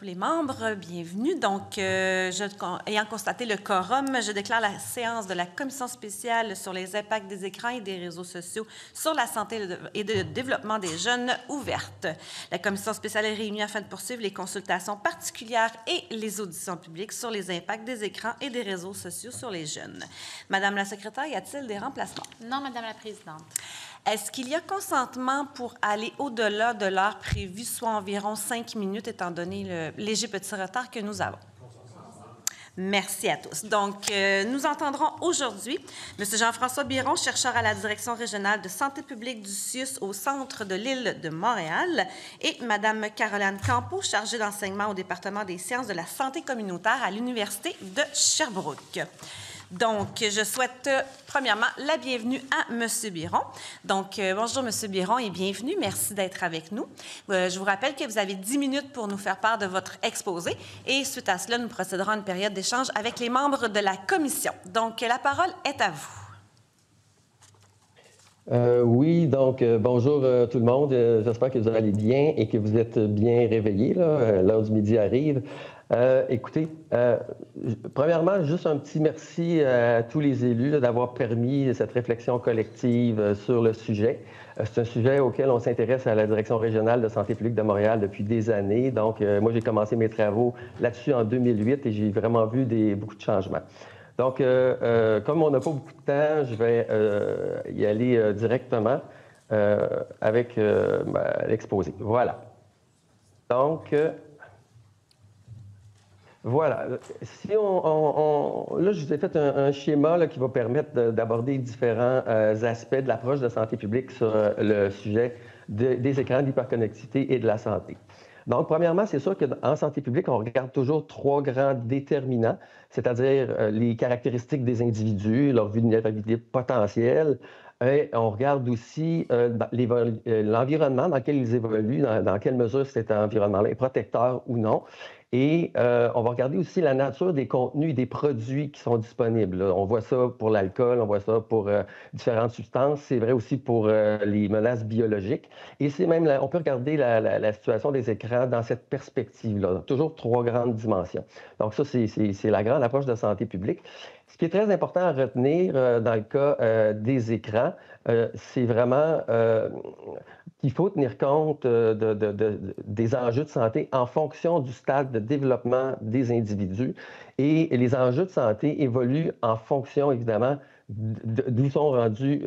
tous les membres. Bienvenue. Donc, ayant constaté le quorum, je déclare la séance de la Commission spéciale sur les impacts des écrans et des réseaux sociaux sur la santé et le développement des jeunes ouverte. La Commission spéciale est réunie afin de poursuivre les consultations particulières et les auditions publiques sur les impacts des écrans et des réseaux sociaux sur les jeunes. Madame la secrétaire, y a-t-il des remplacements? Non, Madame la présidente. Est-ce qu'il y a consentement pour aller au-delà de l'heure prévue, soit environ 5 minutes, étant donné le léger petit retard que nous avons? Merci à tous. Donc, nous entendrons aujourd'hui M. Jean-François Biron, chercheur à la Direction régionale de santé publique du CIUS au centre de l'île de Montréal, et Mme Caroline Campeau, chargée d'enseignement au département des sciences de la santé communautaire à l'Université de Sherbrooke. Donc, je souhaite premièrement la bienvenue à M. Biron. Donc, bonjour M. Biron et bienvenue. Merci d'être avec nous. Je vous rappelle que vous avez 10 minutes pour nous faire part de votre exposé et suite à cela, nous procéderons à une période d'échange avec les membres de la commission. Donc, la parole est à vous. Oui, donc bonjour tout le monde. J'espère que vous allez bien et que vous êtes bien réveillés. L'heure du midi arrive. Écoutez, premièrement, juste un petit merci à tous les élus d'avoir permis cette réflexion collective sur le sujet. C'est un sujet auquel on s'intéresse à la Direction régionale de santé publique de Montréal depuis des années. Donc, moi, j'ai commencé mes travaux là-dessus en 2008 et j'ai vraiment vu beaucoup de changements. Donc, comme on n'a pas beaucoup de temps, je vais y aller directement avec l'exposé. Voilà. Donc, voilà. Si là, je vous ai fait un schéma là, qui va permettre d'aborder différents aspects de l'approche de santé publique sur le sujet des écrans d'hyperconnectivité et de la santé. Donc, premièrement, c'est sûr qu'en santé publique, on regarde toujours 3 grands déterminants, c'est-à-dire les caractéristiques des individus, leur vulnérabilité potentielle, et on regarde aussi l'environnement dans lequel ils évoluent, dans quelle mesure cet environnement-là est protecteur ou non. Et on va regarder aussi la nature des contenus et des produits qui sont disponibles. On voit ça pour l'alcool, on voit ça pour différentes substances. C'est vrai aussi pour les menaces biologiques. Et c'est même, on peut regarder la situation des écrans dans cette perspective-là. Toujours 3 grandes dimensions. Donc ça, c'est la grande approche de santé publique. Ce qui est très important à retenir dans le cas des écrans, c'est vraiment qu'il faut tenir compte des enjeux de santé en fonction du stade de développement des individus. Et les enjeux de santé évoluent en fonction, évidemment, d'où sont rendus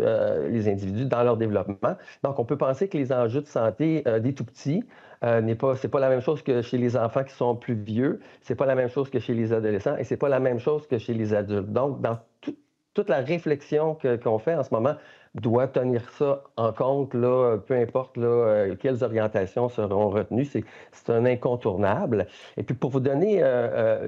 les individus dans leur développement. Donc, on peut penser que les enjeux de santé des tout-petits, c'est pas la même chose que chez les enfants qui sont plus vieux, c'est pas la même chose que chez les adolescents et c'est pas la même chose que chez les adultes. Donc, dans toute la réflexion qu'on fait en ce moment doit tenir ça en compte, là, peu importe là, quelles orientations seront retenues. C'est un incontournable. Et puis, pour vous donner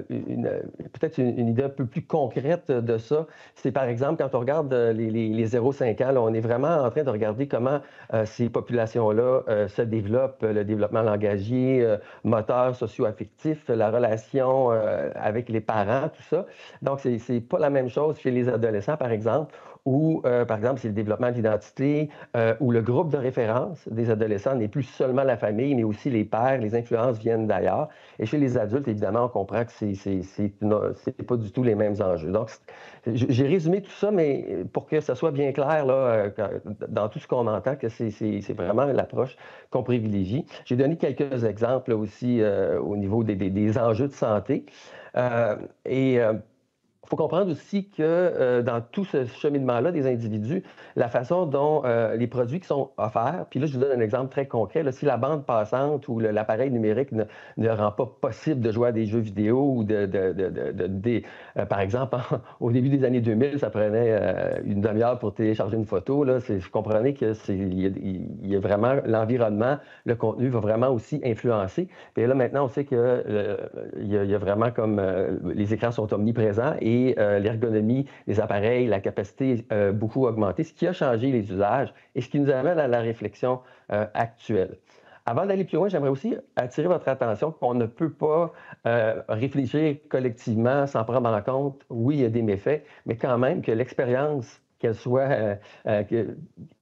peut-être une idée un peu plus concrète de ça, c'est par exemple, quand on regarde les 0-5 ans, là, on est vraiment en train de regarder comment ces populations-là se développent, le développement langagier, moteur, socio-affectif, la relation avec les parents, tout ça. Donc, c'est pas la même chose chez les adolescents, par exemple, où, par exemple, c'est le développement de l'identité, où le groupe de référence des adolescents n'est plus seulement la famille, mais aussi les pairs, les influences viennent d'ailleurs. Et chez les adultes, évidemment, on comprend que c'est pas du tout les mêmes enjeux. Donc, j'ai résumé tout ça, mais pour que ça soit bien clair, là, dans tout ce qu'on entend, que c'est vraiment l'approche qu'on privilégie. J'ai donné quelques exemples aussi au niveau des enjeux de santé. Il faut comprendre aussi que dans tout ce cheminement-là des individus, la façon dont les produits qui sont offerts, puis là, je vous donne un exemple très concret, là, si la bande passante ou l'appareil numérique ne rend pas possible de jouer à des jeux vidéo ou par exemple, au début des années 2000, ça prenait une demi-heure pour télécharger une photo. Là, vous comprenez qu'il y a vraiment l'environnement, le contenu va vraiment aussi influencer. Puis là, maintenant, on sait qu'il y a vraiment comme les écrans sont omniprésents et l'ergonomie des appareils, la capacité beaucoup augmentée, ce qui a changé les usages et ce qui nous amène à la réflexion actuelle. Avant d'aller plus loin, j'aimerais aussi attirer votre attention qu'on ne peut pas réfléchir collectivement sans prendre en compte, oui, il y a des méfaits, mais quand même que l'expérience, qu'elle soit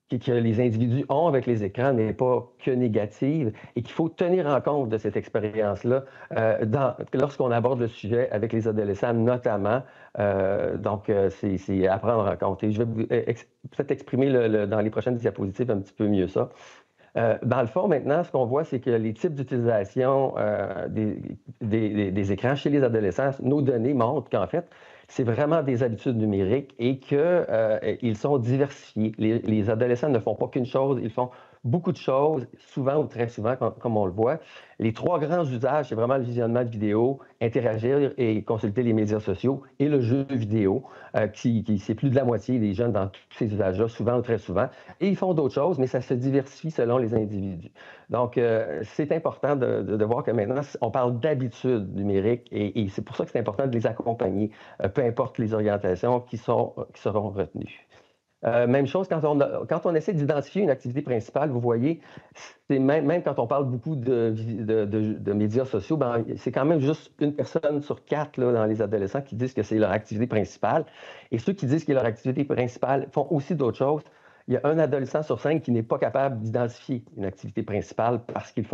que les individus ont avec les écrans n'est pas que négative et qu'il faut tenir en compte de cette expérience-là lorsqu'on aborde le sujet avec les adolescents notamment. Donc, c'est à prendre en compte. Et je vais peut-être exprimer dans les prochaines diapositives un petit peu mieux ça. Dans le fond, maintenant, ce qu'on voit, c'est que les types d'utilisation des écrans chez les adolescents, nos données montrent qu'en fait, c'est vraiment des habitudes numériques et qu'ils sont diversifiés. Les adolescents ne font pas qu'une chose, ils font beaucoup de choses, souvent ou très souvent, comme on le voit. Les trois grands usages, c'est vraiment le visionnement de vidéos, interagir et consulter les médias sociaux et le jeu vidéo, c'est plus de la moitié des jeunes dans tous ces usages-là, souvent ou très souvent. Et ils font d'autres choses, mais ça se diversifie selon les individus. Donc, c'est important de voir que maintenant, on parle d'habitudes numériques et c'est pour ça que c'est important de les accompagner, peu importe les orientations qui seront retenues. Même chose, quand on essaie d'identifier une activité principale, vous voyez, même quand on parle beaucoup de médias sociaux, c'est quand même juste une personne sur 4 là, dans les adolescents qui disent que c'est leur activité principale. Et ceux qui disent que leur activité principale font aussi d'autres choses. Il y a un adolescent sur 5 qui n'est pas capable d'identifier une activité principale parce qu'ils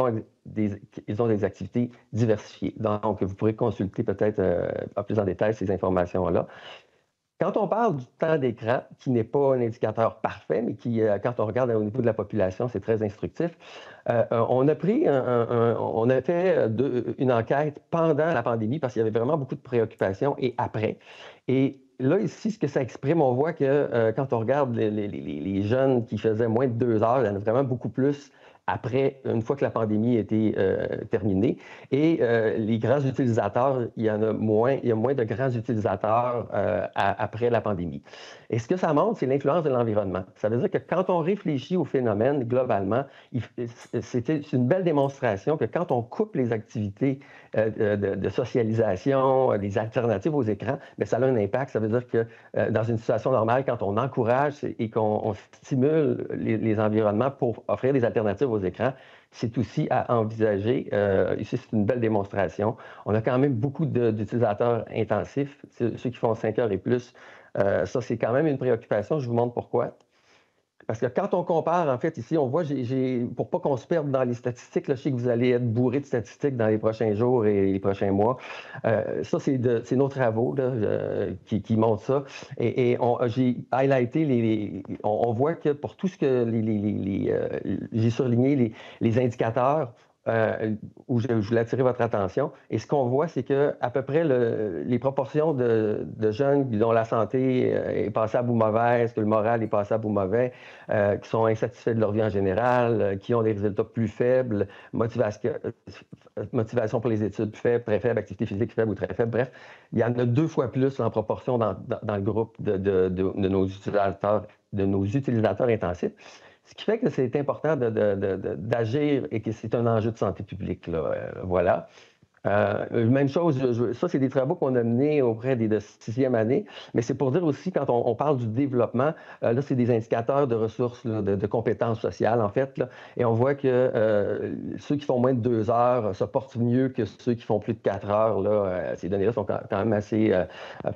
ont des activités diversifiées. Donc, vous pourrez consulter peut-être plus en détail ces informations-là. Quand on parle du temps d'écran, qui n'est pas un indicateur parfait, mais qui, quand on regarde au niveau de la population, c'est très instructif, on a fait une enquête pendant la pandémie parce qu'il y avait vraiment beaucoup de préoccupations et après. Et là, ici, ce que ça exprime, on voit que quand on regarde les jeunes qui faisaient moins de 2 heures, il y en a vraiment beaucoup plus après, une fois que la pandémie a été terminée. Et les grands utilisateurs, il y a moins de grands utilisateurs après la pandémie. Et ce que ça montre, c'est l'influence de l'environnement. Ça veut dire que quand on réfléchit au phénomène, globalement, c'est une belle démonstration que quand on coupe les activités de socialisation, des alternatives aux écrans, bien, ça a un impact. Ça veut dire que dans une situation normale, quand on encourage et qu'on stimule les environnements pour offrir des alternatives aux écrans, c'est aussi à envisager. Ici, c'est une belle démonstration. On a quand même beaucoup d'utilisateurs intensifs, ceux qui font 5 heures et plus. Ça, c'est quand même une préoccupation. Je vous montre pourquoi. Parce que quand on compare, en fait, ici, on voit, pour pas qu'on se perde dans les statistiques, là, je sais que vous allez être bourré de statistiques dans les prochains jours et les prochains mois. Ça, c'est nos travaux là, qui montrent ça. Et j'ai highlighté, on voit que pour tout ce que j'ai surligné les indicateurs, où je voulais attirer votre attention. Et ce qu'on voit, c'est que à peu près les proportions de jeunes dont la santé est passable ou mauvaise, que le moral est passable ou mauvais, qui sont insatisfaits de leur vie en général, qui ont des résultats plus faibles, motivation pour les études faibles, très faible, activité physique faible ou très faible. Bref, il y en a 2 fois plus en proportion dans le groupe de nos utilisateurs intensifs. Ce qui fait que c'est important d'agir et que c'est un enjeu de santé publique. Là, voilà. Même chose, ça, c'est des travaux qu'on a menés auprès de 6e année, mais c'est pour dire aussi, quand on parle du développement, là, c'est des indicateurs de ressources, là, de compétences sociales, en fait, là, et on voit que ceux qui font moins de 2 heures se portent mieux que ceux qui font plus de 4 heures. Là, ces données-là sont quand même assez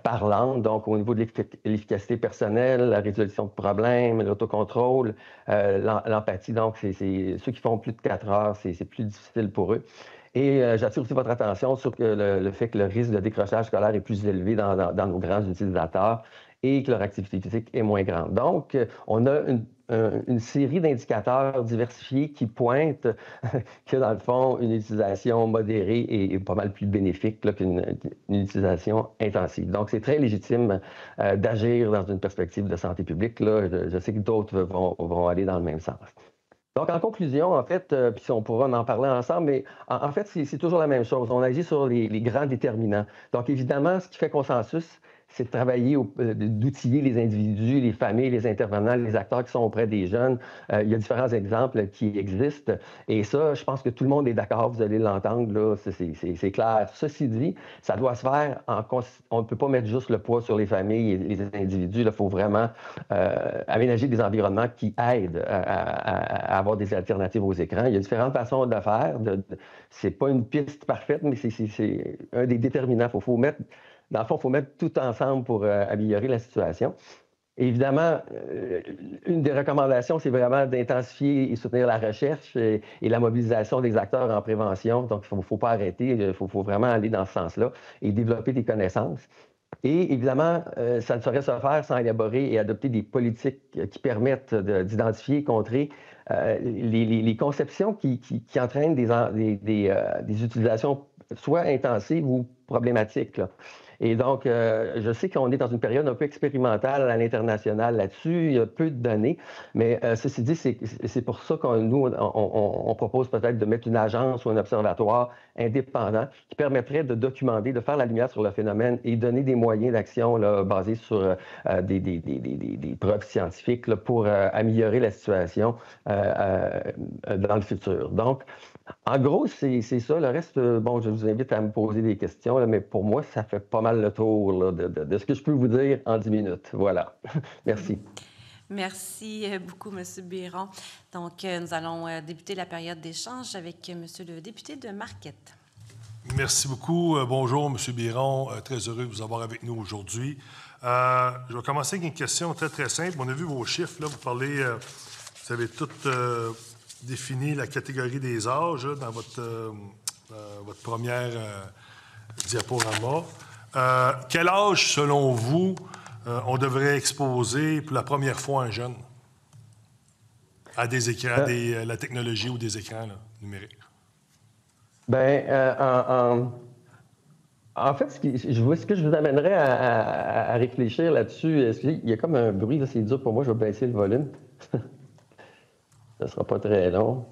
parlantes, donc au niveau de l'efficacité personnelle, la résolution de problèmes, l'autocontrôle, l'empathie, donc c'est ceux qui font plus de 4 heures, c'est plus difficile pour eux. Et j'attire aussi votre attention sur le fait que le risque de décrochage scolaire est plus élevé dans nos grands utilisateurs et que leur activité physique est moins grande. Donc, on a une série d'indicateurs diversifiés qui pointent que, dans le fond, une utilisation modérée est pas mal plus bénéfique qu'une utilisation intensive. Donc, c'est très légitime d'agir dans une perspective de santé publique. Là. Je sais que d'autres vont aller dans le même sens. Donc, en conclusion, en fait, puis on pourra en parler ensemble, mais en fait, c'est toujours la même chose. On agit sur les grands déterminants. Donc, évidemment, ce qui fait consensus, c'est de travailler, d'outiller les individus, les familles, les intervenants, les acteurs qui sont auprès des jeunes. Il y a différents exemples qui existent. Et ça, je pense que tout le monde est d'accord, vous allez l'entendre, là, c'est clair. Ceci dit, ça doit se faire on ne peut pas mettre juste le poids sur les familles et les individus. Il faut vraiment aménager des environnements qui aident à avoir des alternatives aux écrans. Il y a différentes façons de le faire. C'est pas une piste parfaite, mais c'est un des déterminants. Dans le fond, il faut mettre tout ensemble pour améliorer la situation. Évidemment, une des recommandations, c'est vraiment d'intensifier et soutenir la recherche et la mobilisation des acteurs en prévention. Donc, il ne faut pas arrêter, il faut vraiment aller dans ce sens-là et développer des connaissances. Et évidemment, ça ne saurait se faire sans élaborer et adopter des politiques qui permettent d'identifier et contrer les conceptions qui entraînent des utilisations soit intensives ou problématiques, là. Et donc, je sais qu'on est dans une période un peu expérimentale à l'international là-dessus. Il y a peu de données, mais ceci dit, c'est pour ça que nous, on propose peut-être de mettre une agence ou un observatoire indépendant qui permettrait de documenter, de faire la lumière sur le phénomène et donner des moyens d'action basés sur des preuves scientifiques là, pour améliorer la situation dans le futur. Donc, en gros, c'est ça. Le reste, bon, je vous invite à me poser des questions, là, mais pour moi, ça fait pas mal le tour là, de ce que je peux vous dire en 10 minutes. Voilà. Merci. Merci beaucoup, M. Biron. Donc, nous allons débuter la période d'échange avec M. le député de Marquette. Merci beaucoup. Bonjour, M. Biron. Très heureux de vous avoir avec nous aujourd'hui. Je vais commencer avec une question très, très simple. On a vu vos chiffres. Là. Vous parlez, vous avez tout défini la catégorie des âges là, dans votre première diaporama. Quel âge, selon vous, on devrait exposer pour la première fois un jeune à des écrans, la technologie ou des écrans là, numériques? Bien, en fait, ce que je vous amènerais à réfléchir là-dessus, il y a comme un bruit, là, c'est dur pour moi, je vais baisser le volume. Ça ne sera pas très long.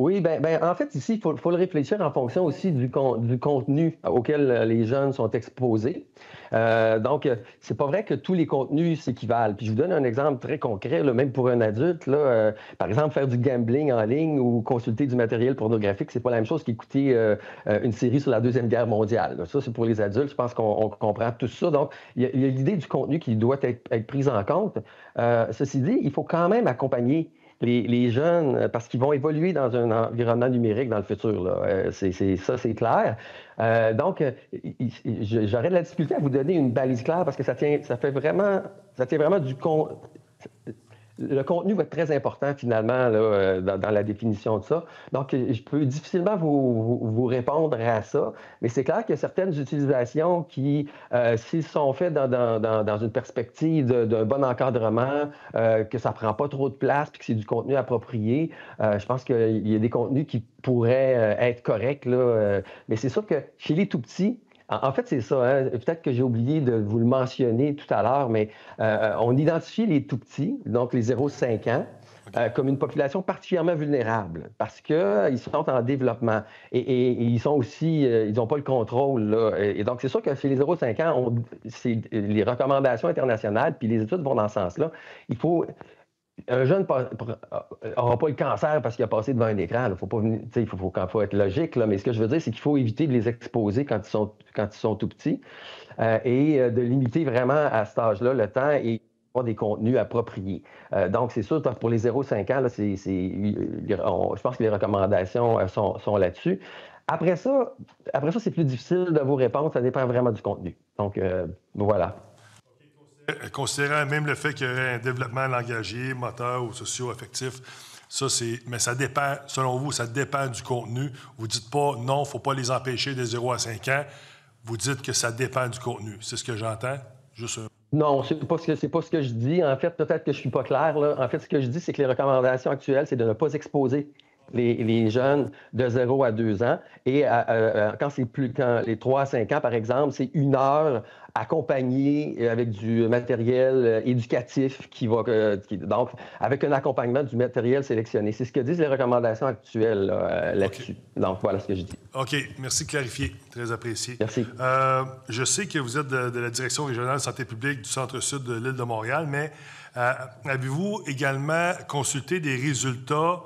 Oui, en fait, ici, il faut le réfléchir en fonction aussi du contenu auquel les jeunes sont exposés. Donc, c'est pas vrai que tous les contenus s'équivalent. Puis je vous donne un exemple très concret, là, même pour un adulte. Là, par exemple, faire du gambling en ligne ou consulter du matériel pornographique, c'est pas la même chose qu'écouter une série sur la Deuxième Guerre mondiale. Là. Ça, c'est pour les adultes. Je pense qu'on comprend tout ça. Donc, il y a l'idée du contenu qui doit être prise en compte. Ceci dit, il faut quand même accompagner les jeunes, parce qu'ils vont évoluer dans un environnement numérique dans le futur. Là. Ça, c'est clair. Donc, j'aurais de la difficulté à vous donner une balise claire parce que ça tient vraiment du compte. Le contenu va être très important, finalement, là, dans la définition de ça. Donc, je peux difficilement vous répondre à ça, mais c'est clair qu'il y a certaines utilisations qui, s'ils sont faites dans une perspective d'un bon encadrement, que ça ne prend pas trop de place, puis que c'est du contenu approprié, je pense qu'il y a des contenus qui pourraient être corrects, là, mais c'est sûr que chez les tout-petits, en fait, c'est ça. Hein? Peut-être que j'ai oublié de vous le mentionner tout à l'heure, mais on identifie les tout-petits, donc les 0-5 ans, comme une population particulièrement vulnérable parce qu'ils sont en développement et ils sont aussi, ils n'ont pas le contrôle. Là. Et donc, c'est sûr que chez les 0-5 ans, c'est les recommandations internationales, puis les études vont dans ce sens-là. Il faut... Un jeune n'aura pas le cancer parce qu'il a passé devant un écran. Il faut être logique, là, mais ce que je veux dire, c'est qu'il faut éviter de les exposer quand ils sont tout petits et de limiter vraiment à cet âge-là le temps et avoir des contenus appropriés. Donc, c'est sûr, pour les 0-5 ans, là, je pense que les recommandations sont là-dessus. Après ça, c'est plus difficile de vous répondre. Ça dépend vraiment du contenu. Donc, voilà. Considérant même le fait qu'il y aurait un développement langagier, moteur ou socio-affectif, mais ça dépend, selon vous, ça dépend du contenu. Vous ne dites pas, non, il ne faut pas les empêcher de 0 à 5 ans. Vous dites que ça dépend du contenu. C'est ce que j'entends? Non, c'est pas ce que je dis. En fait, peut-être que je ne suis pas clair. Là. En fait, ce que je dis, c'est que les recommandations actuelles, c'est de ne pas exposer les jeunes de 0 à 2 ans. Et quand les 3 à 5 ans, par exemple, c'est 1 heure accompagné avec du matériel éducatif donc avec un accompagnement du matériel sélectionné. C'est ce que disent les recommandations actuelles là-dessus. Okay. Donc, voilà ce que je dis. OK. Merci de clarifier. Très apprécié. Merci. Je sais que vous êtes de la Direction régionale de santé publique du Centre-Sud de l'île de Montréal, mais avez-vous également consulté des résultats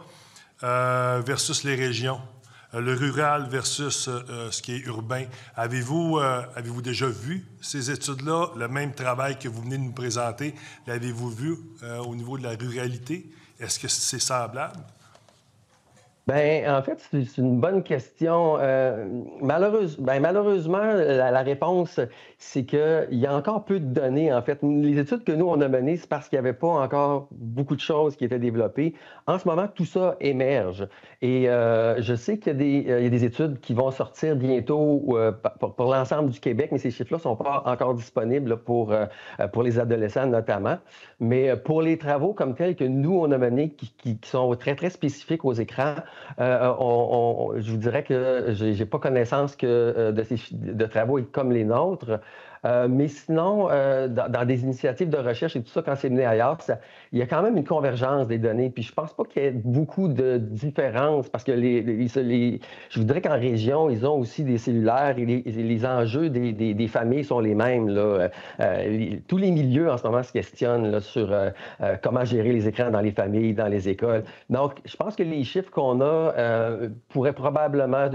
versus les régions? Le rural versus ce qui est urbain. Avez-vous déjà vu ces études-là? Le même travail que vous venez de nous présenter, l'avez-vous vu au niveau de la ruralité? Est-ce que c'est semblable? Ben, en fait, c'est une bonne question. Malheureusement, la réponse, c'est qu'il y a encore peu de données. En fait, les études que nous, on a menées, c'est parce qu'il n'y avait pas encore beaucoup de choses qui étaient développées. En ce moment, tout ça émerge. Et je sais qu'il y a des études qui vont sortir bientôt pour l'ensemble du Québec, mais ces chiffres-là ne sont pas encore disponibles là, pour les adolescents notamment. Mais pour les travaux comme tels que nous, on a menés, qui sont très, très spécifiques aux écrans, je vous dirais que je n'ai pas connaissance de travaux comme les nôtres. Mais sinon, dans des initiatives de recherche et tout ça, quand c'est mené ailleurs, il y a quand même une convergence des données. Puis je pense pas qu'il y ait beaucoup de différences parce que je vous dirais qu'en région, ils ont aussi des cellulaires et les enjeux des familles sont les mêmes, là. Tous les milieux en ce moment se questionnent là, sur comment gérer les écrans dans les familles, dans les écoles. Donc, je pense que les chiffres qu'on a pourraient probablement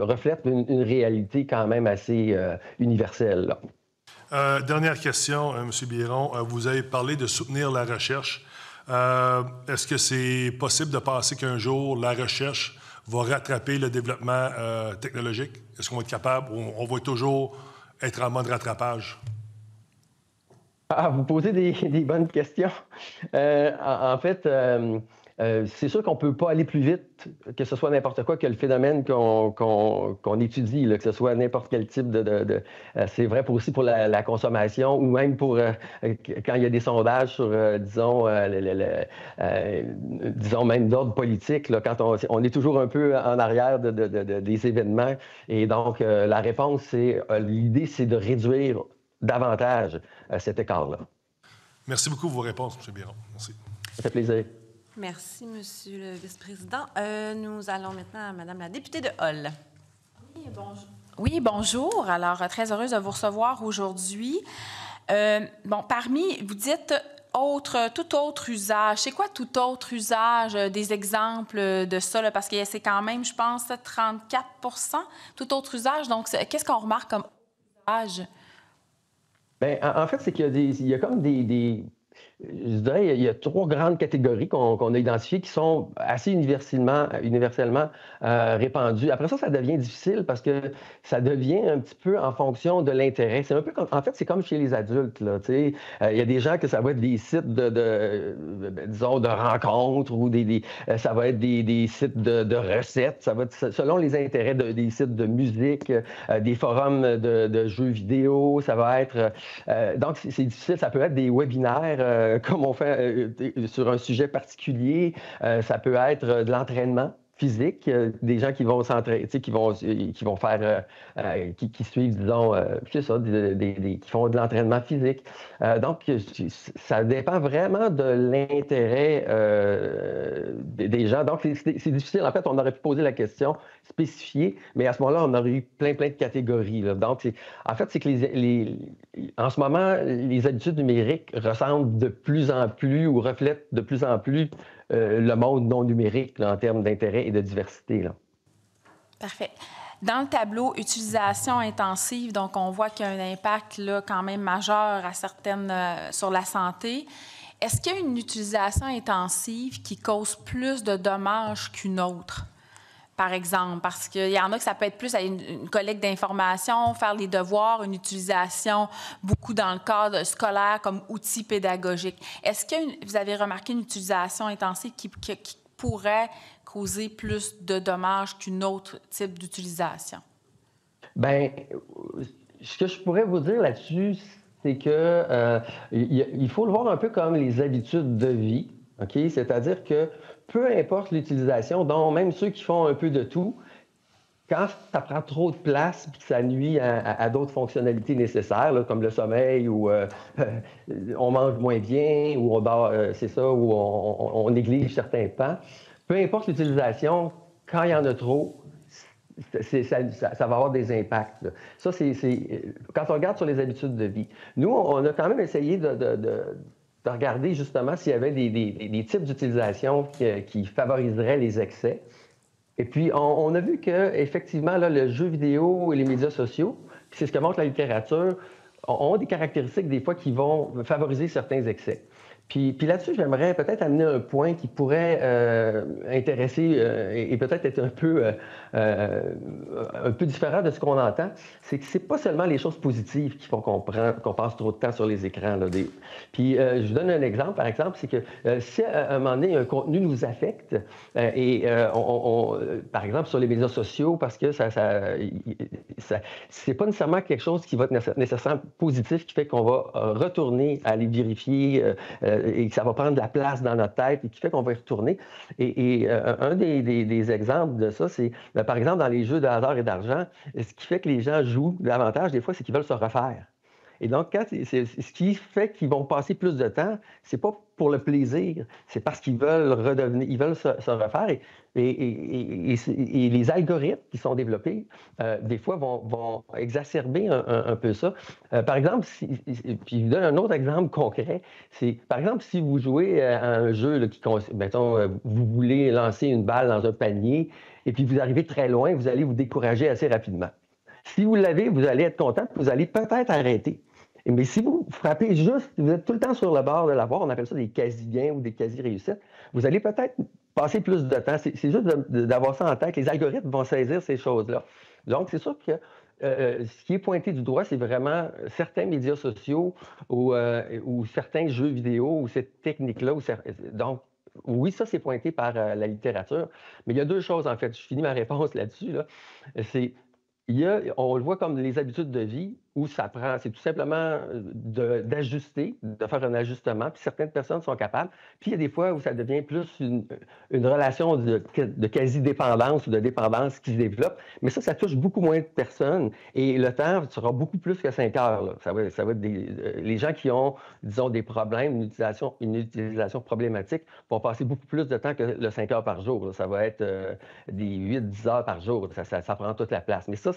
reflètent une réalité quand même assez universelle, là. Dernière question, M. Biron. Vous avez parlé de soutenir la recherche. Est-ce que c'est possible de penser qu'un jour, la recherche va rattraper le développement technologique? Est-ce qu'on va être capable ou on va toujours être en mode rattrapage? Ah, vous posez des bonnes questions. En fait, c'est sûr qu'on ne peut pas aller plus vite que ce soit n'importe quoi que le phénomène qu'on étudie, là, que ce soit n'importe quel type c'est vrai aussi pour la consommation ou même pour quand il y a des sondages sur, disons même d'ordre politique, là, quand on est toujours un peu en arrière des événements. Et donc, la réponse, l'idée, c'est de réduire davantage cet écart-là. Merci beaucoup pour vos réponses, M. Biron. Merci. Ça fait plaisir. Merci, Monsieur le vice-président. Nous allons maintenant à Madame la députée de Hall. Oui, bonjour. Oui, bonjour. Alors, très heureuse de vous recevoir aujourd'hui. Parmi, vous dites tout autre usage. C'est quoi tout autre usage? Des exemples de ça, là, parce que c'est quand même, je pense, 34 tout autre usage. Donc, qu'est-ce qu'on remarque comme usage? Bien, en fait, c'est qu'il y a comme je dirais, il y a 3 grandes catégories qu'on a identifiées qui sont assez universellement répandues. Après ça devient difficile parce que ça devient un petit peu en fonction de l'intérêt. C'est un peu en fait, c'est comme chez les adultes, là, tu sais. Il y a des gens que ça va être des sites disons, de rencontres ou ça va être des sites de recettes. Ça va être selon les intérêts des sites de musique, des forums de jeux vidéo. Ça va être... donc, c'est difficile. Ça peut être des webinaires comme on fait sur un sujet particulier. Ça peut être de l'entraînement physique, des gens qui vont s'entraîner, qui vont faire, qui suivent, disons, c'est ça, qui font de l'entraînement physique. Donc, ça dépend vraiment de l'intérêt des gens. Donc, c'est difficile. En fait, on aurait pu poser la question spécifiée, mais à ce moment-là, on aurait eu plein de catégories, là. Donc, en fait, c'est que en ce moment, les habitudes numériques ressemblent de plus en plus ou reflètent de plus en plus le monde non numérique là, en termes d'intérêt et de diversité, là. Parfait. Dans le tableau utilisation intensive, donc on voit qu'il y a un impact là, quand même majeur sur la santé. Est-ce qu'il y a une utilisation intensive qui cause plus de dommages qu'une autre? Par exemple, parce qu'il y en a que ça peut être plus à une collecte d'informations, faire les devoirs, une utilisation beaucoup dans le cadre scolaire comme outil pédagogique. Est-ce que vous avez remarqué une utilisation intensive qui pourrait causer plus de dommages qu'une autre type d'utilisation? Bien, ce que je pourrais vous dire là-dessus, c'est que il faut le voir un peu comme les habitudes de vie, OK? C'est-à-dire que peu importe l'utilisation, donc même ceux qui font un peu de tout, quand ça prend trop de place et que ça nuit à d'autres fonctionnalités nécessaires, là, comme le sommeil ou on mange moins bien ou on dort, c'est ça, ou on néglige certains pans, peu importe l'utilisation, quand il y en a trop, ça va avoir des impacts, là. Ça, quand on regarde sur les habitudes de vie. Nous, on a quand même essayé de regarder justement s'il y avait des types d'utilisation qui favoriseraient les excès. Et puis, on a vu qu'effectivement, le jeu vidéo et les médias sociaux, puis c'est ce que montre la littérature, ont des caractéristiques des fois qui vont favoriser certains excès. Puis là-dessus, j'aimerais peut-être amener un point qui pourrait intéresser et peut-être être un peu différent de ce qu'on entend. C'est que c'est pas seulement les choses positives qui font qu'on passe trop de temps sur les écrans. Là, Puis je vous donne un exemple. Par exemple, c'est que si à un moment donné, un contenu nous affecte, par exemple sur les médias sociaux, parce que c'est pas nécessairement quelque chose qui va être nécessairement positif, qui fait qu'on va retourner à aller vérifier et que ça va prendre de la place dans notre tête et qui fait qu'on va y retourner. Un des exemples de ça, c'est, par exemple, dans les jeux de hasard et d'argent, ce qui fait que les gens jouent davantage, des fois, c'est qu'ils veulent se refaire. Et donc, ce qui fait qu'ils vont passer plus de temps, c'est pas pour le plaisir, c'est parce qu'ils veulent redevenir, ils veulent se refaire. Et les algorithmes qui sont développés, des fois, vont exacerber un peu ça. Par exemple, puis je vous donne un autre exemple concret, c'est, par exemple, si vous jouez à un jeu là, mettons, vous voulez lancer une balle dans un panier, et puis vous arrivez très loin, vous allez vous décourager assez rapidement. Si vous l'avez, vous allez être content, vous allez peut-être arrêter. Mais si vous frappez juste, vous êtes tout le temps sur le bord de la barre, on appelle ça des quasi-gains ou des quasi-réussites, vous allez peut-être passer plus de temps. C'est juste d'avoir ça en tête. Les algorithmes vont saisir ces choses-là. Donc, c'est sûr que ce qui est pointé du doigt, c'est vraiment certains médias sociaux ou certains jeux vidéo ou cette technique-là. Donc, oui, ça, c'est pointé par la littérature. Mais il y a deux choses, en fait. Je finis ma réponse là-dessus. Là. C'est... on le voit comme les habitudes de vie où c'est tout simplement d'ajuster, de faire un ajustement, puis certaines personnes sont capables. Puis il y a des fois où ça devient plus une relation de quasi-dépendance ou de dépendance qui se développe, mais ça touche beaucoup moins de personnes et le temps sera beaucoup plus que 5 heures. Là. Ça va être les gens qui ont, disons, des problèmes, une utilisation problématique vont passer beaucoup plus de temps que le 5 heures par jour. Là. Ça va être des 8-10 heures par jour. Ça prend toute la place. Mais ça,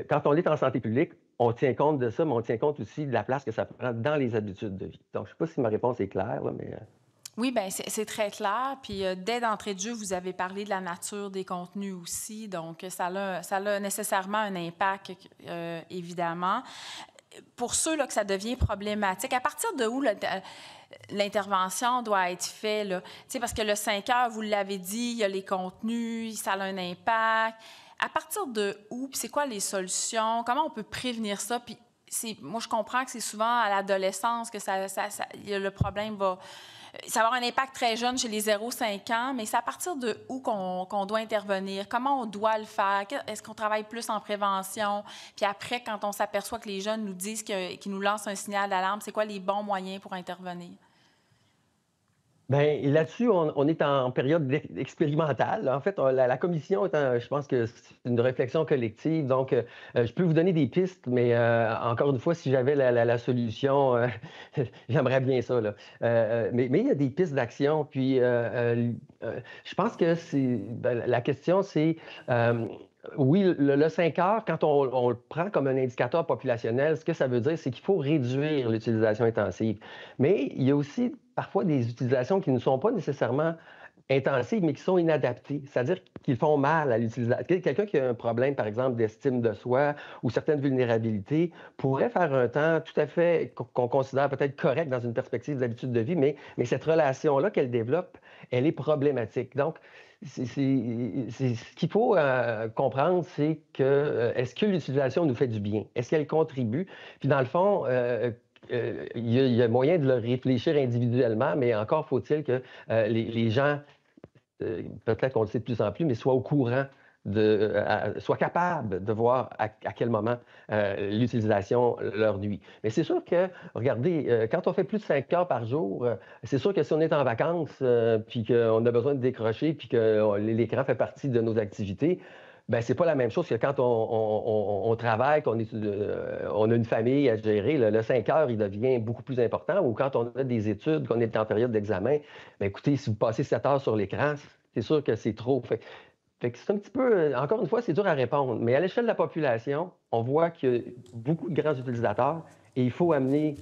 quand on est en santé publique, on tient compte de ça, mais on tient compte aussi de la place que ça prend dans les habitudes de vie. Donc, je ne sais pas si ma réponse est claire, là, mais... Oui, bien, c'est très clair. Puis, dès d'entrée de jeu, vous avez parlé de la nature des contenus aussi. Donc, ça a nécessairement un impact, évidemment. Pour ceux là, que ça devient problématique, à partir de où l'intervention doit être faite? Là? Parce que le 5 heures, vous l'avez dit, il y a les contenus, ça a un impact. À partir de où? Puis c'est quoi les solutions? Comment on peut prévenir ça? Puis moi, je comprends que c'est souvent à l'adolescence que le problème va... Ça va avoir un impact très jeune chez les 0-5 ans, mais c'est à partir de où qu'on doit intervenir? Comment on doit le faire? Est-ce qu'on travaille plus en prévention? Puis après, quand on s'aperçoit que les jeunes nous disent qu'ils nous lancent un signal d'alarme, c'est quoi les bons moyens pour intervenir? Bien, là-dessus, on est en période expérimentale. En fait, la commission, je pense que c'est une réflexion collective. Donc, je peux vous donner des pistes, mais encore une fois, si j'avais la solution, j'aimerais bien ça. Là. Mais il y a des pistes d'action. Puis, je pense que la question, c'est... oui, le 5 heures, quand on le prend comme un indicateur populationnel, ce que ça veut dire, c'est qu'il faut réduire l'utilisation intensive. Mais il y a aussi parfois des utilisations qui ne sont pas nécessairement intensives, mais qui sont inadaptées, c'est-à-dire qu'ils font mal à l'utilisation. Quelqu'un qui a un problème, par exemple, d'estime de soi ou certaines vulnérabilités pourrait faire un temps tout à fait qu'on considère peut-être correct dans une perspective d'habitude de vie, mais cette relation-là qu'elle développe, elle est problématique. Donc, ce qu'il faut comprendre, c'est que est-ce que l'utilisation nous fait du bien? Est-ce qu'elle contribue? Puis dans le fond, il y a moyen de le réfléchir individuellement, mais encore faut-il que les gens, peut-être qu'on le sait de plus en plus, mais soient au courant, soient capables de voir à quel moment l'utilisation leur nuit. Mais c'est sûr que, regardez, quand on fait plus de 5 heures par jour, c'est sûr que si on est en vacances, puis qu'on a besoin de décrocher, puis que l'écran fait partie de nos activités, bien, c'est pas la même chose que quand on travaille, qu'on on a une famille à gérer. Le 5 heures, il devient beaucoup plus important. Ou quand on a des études, qu'on est en période d'examen, bien, écoutez, si vous passez 7 heures sur l'écran, c'est sûr que c'est trop. Fait que c'est un petit peu, encore une fois, c'est dur à répondre. Mais à l'échelle de la population, on voit qu'il y a beaucoup de grands utilisateurs et il faut amener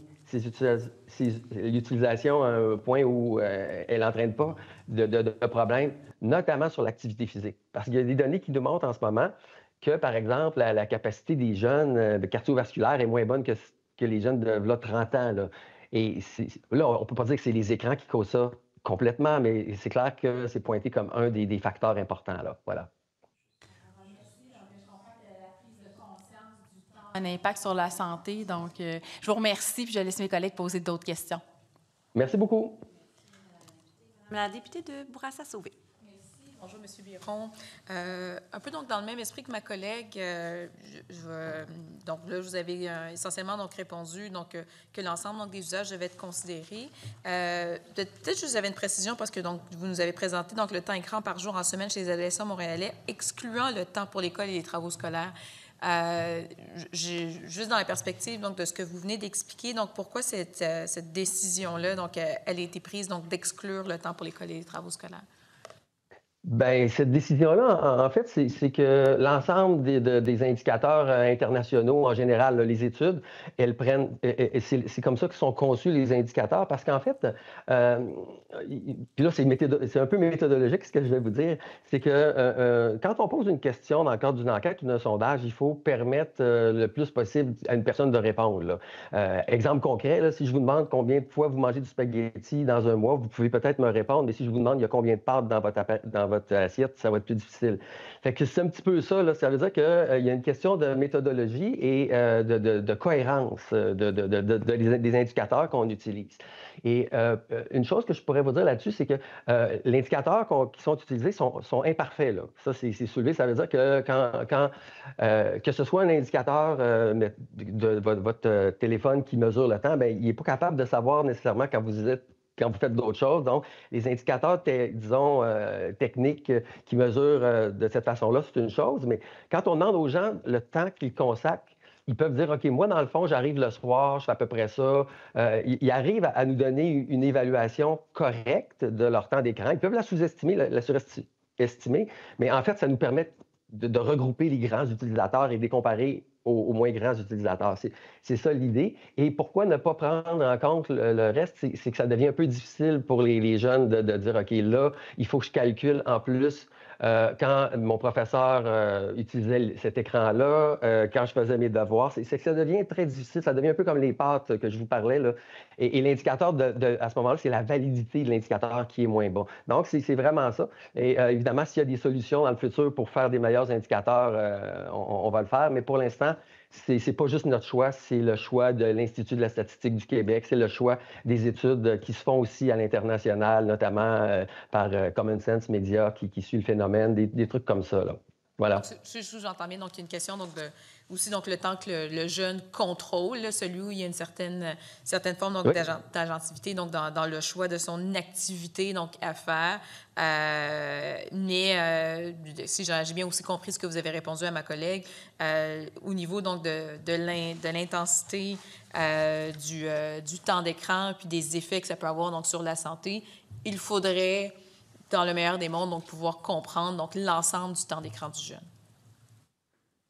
l'utilisation à un point où elle n'entraîne pas de problème, notamment sur l'activité physique. Parce qu'il y a des données qui nous montrent en ce moment que, par exemple, la capacité des jeunes cardiovasculaires est moins bonne que les jeunes de 30 ans. Là. Et là, on ne peut pas dire que c'est les écrans qui causent ça complètement, mais c'est clair que c'est pointé comme un des facteurs importants, là. Voilà. Un impact sur la santé. Donc, je vous remercie, puis je laisse mes collègues poser d'autres questions. Merci beaucoup. La députée de Bourassa-Sauvé. Merci. Bonjour, M. Biron. Un peu donc dans le même esprit que ma collègue, donc là, vous avez essentiellement donc répondu donc, que l'ensemble donc, des usages devaient être considérés. Peut-être que vous avez une précision parce que donc, vous nous avez présenté donc, le temps écran par jour en semaine chez les adolescents montréalais, excluant le temps pour l'école et les travaux scolaires. Juste dans la perspective donc, de ce que vous venez d'expliquer, donc pourquoi cette décision-là, donc, elle a été prise donc, d'exclure le temps pour l'école et les travaux scolaires? Bien, cette décision-là, en fait, c'est que l'ensemble des indicateurs internationaux, en général, là, les études, elles prennent. C'est comme ça que sont conçus les indicateurs, parce qu'en fait, puis là, c'est un peu méthodologique ce que je vais vous dire, c'est que quand on pose une question dans le cadre d'une enquête ou d'un sondage, il faut permettre le plus possible à une personne de répondre. Là. Exemple concret, là, si je vous demande combien de fois vous mangez du spaghetti dans un mois, vous pouvez peut-être me répondre, mais si je vous demande il y a combien de pâtes dans votre assiette, ça va être plus difficile. Fait que c'est un petit peu ça, là. Ça veut dire qu'il y a une question de méthodologie et de cohérence des indicateurs qu'on utilise. Et une chose que je pourrais vous dire là-dessus, c'est que les indicateurs qui sont utilisés sont imparfaits. Là. Ça, c'est soulevé. Ça veut dire que que ce soit un indicateur de votre téléphone qui mesure le temps, bien, il n'est pas capable de savoir nécessairement quand vous faites d'autres choses. Donc, les indicateurs, disons, techniques qui mesurent de cette façon-là, c'est une chose. Mais quand on demande aux gens le temps qu'ils consacrent, ils peuvent dire, OK, moi, dans le fond, j'arrive le soir, je fais à peu près ça. Ils arrivent à nous donner une évaluation correcte de leur temps d'écran. Ils peuvent la sous-estimer, la surestimer, mais en fait, ça nous permet de regrouper les grands utilisateurs et de les comparer aux moins grands utilisateurs. C'est ça l'idée. Et pourquoi ne pas prendre en compte le reste? C'est que ça devient un peu difficile pour les jeunes de dire, OK, là, il faut que je calcule en plus quand mon professeur utilisait cet écran-là, quand je faisais mes devoirs. C'est que ça devient très difficile. Ça devient un peu comme les pâtes que je vous parlais. Là. Et l'indicateur, à ce moment-là, c'est la validité de l'indicateur qui est moins bon. Donc, c'est vraiment ça. Et évidemment, s'il y a des solutions dans le futur pour faire des meilleurs indicateurs, on va le faire. Mais pour l'instant, c'est pas juste notre choix, c'est le choix de l'Institut de la statistique du Québec, c'est le choix des études qui se font aussi à l'international, notamment par Common Sense Media qui suit le phénomène, des trucs comme ça. Là. Voilà. Si j'entends bien, donc il y a une question donc, aussi donc, le temps que le jeune contrôle, là, celui où il y a une certaine forme donc, oui. d'agentivité donc, dans le choix de son activité donc, à faire. Mais si j'ai bien aussi compris ce que vous avez répondu à ma collègue, au niveau donc, de l'intensité du temps d'écran puis des effets que ça peut avoir donc, sur la santé, il faudrait, dans le meilleur des mondes, donc, pouvoir comprendre donc, l'ensemble du temps d'écran du jeune.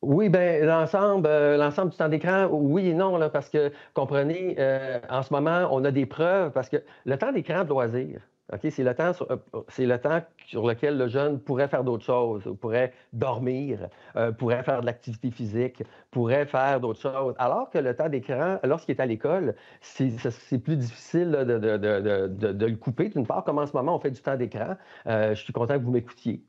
Oui, bien, l'ensemble du temps d'écran, oui et non, là, parce que, comprenez, en ce moment, on a des preuves, parce que le temps d'écran de loisir, OK, c'est le temps sur lequel le jeune pourrait faire d'autres choses, pourrait dormir, pourrait faire de l'activité physique, pourrait faire d'autres choses. Alors que le temps d'écran, lorsqu'il est à l'école, c'est plus difficile là, de le couper. D'une part, comme en ce moment, on fait du temps d'écran. Je suis content que vous m'écoutiez.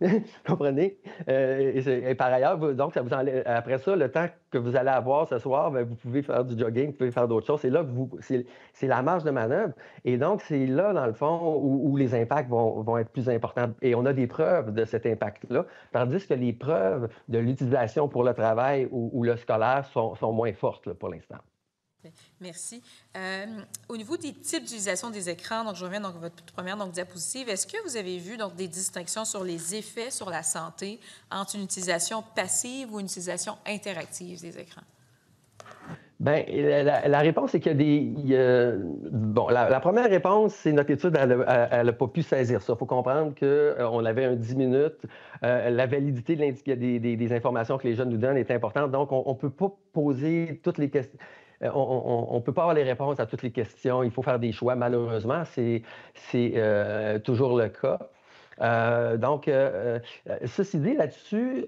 Comprenez? Et par ailleurs, donc, ça vous enlève, après ça, le temps que vous allez avoir ce soir, bien, vous pouvez faire du jogging, vous pouvez faire d'autres choses. C'est là que c'est la marge de manœuvre. Et donc, c'est là, dans le fond, où les impacts vont être plus importants. Et on a des preuves de cet impact-là, tandis que les preuves de l'utilisation pour le travail ou le scolaire sont moins fortes là, pour l'instant. Merci. Au niveau des types d'utilisation des écrans, donc je reviens à votre première diapositive, est-ce que vous avez vu donc, des distinctions sur les effets sur la santé entre une utilisation passive ou une utilisation interactive des écrans? Bien, la réponse, c'est qu'il y a des... bon, la première réponse, c'est notre étude, elle n'a pas pu saisir ça. Il faut comprendre qu'on avait un 10 minutes. La validité des informations que les jeunes nous donnent est importante. Donc, on ne peut pas poser toutes les questions. On ne peut pas avoir les réponses à toutes les questions. Il faut faire des choix. Malheureusement, c'est toujours le cas. Ceci dit, là-dessus,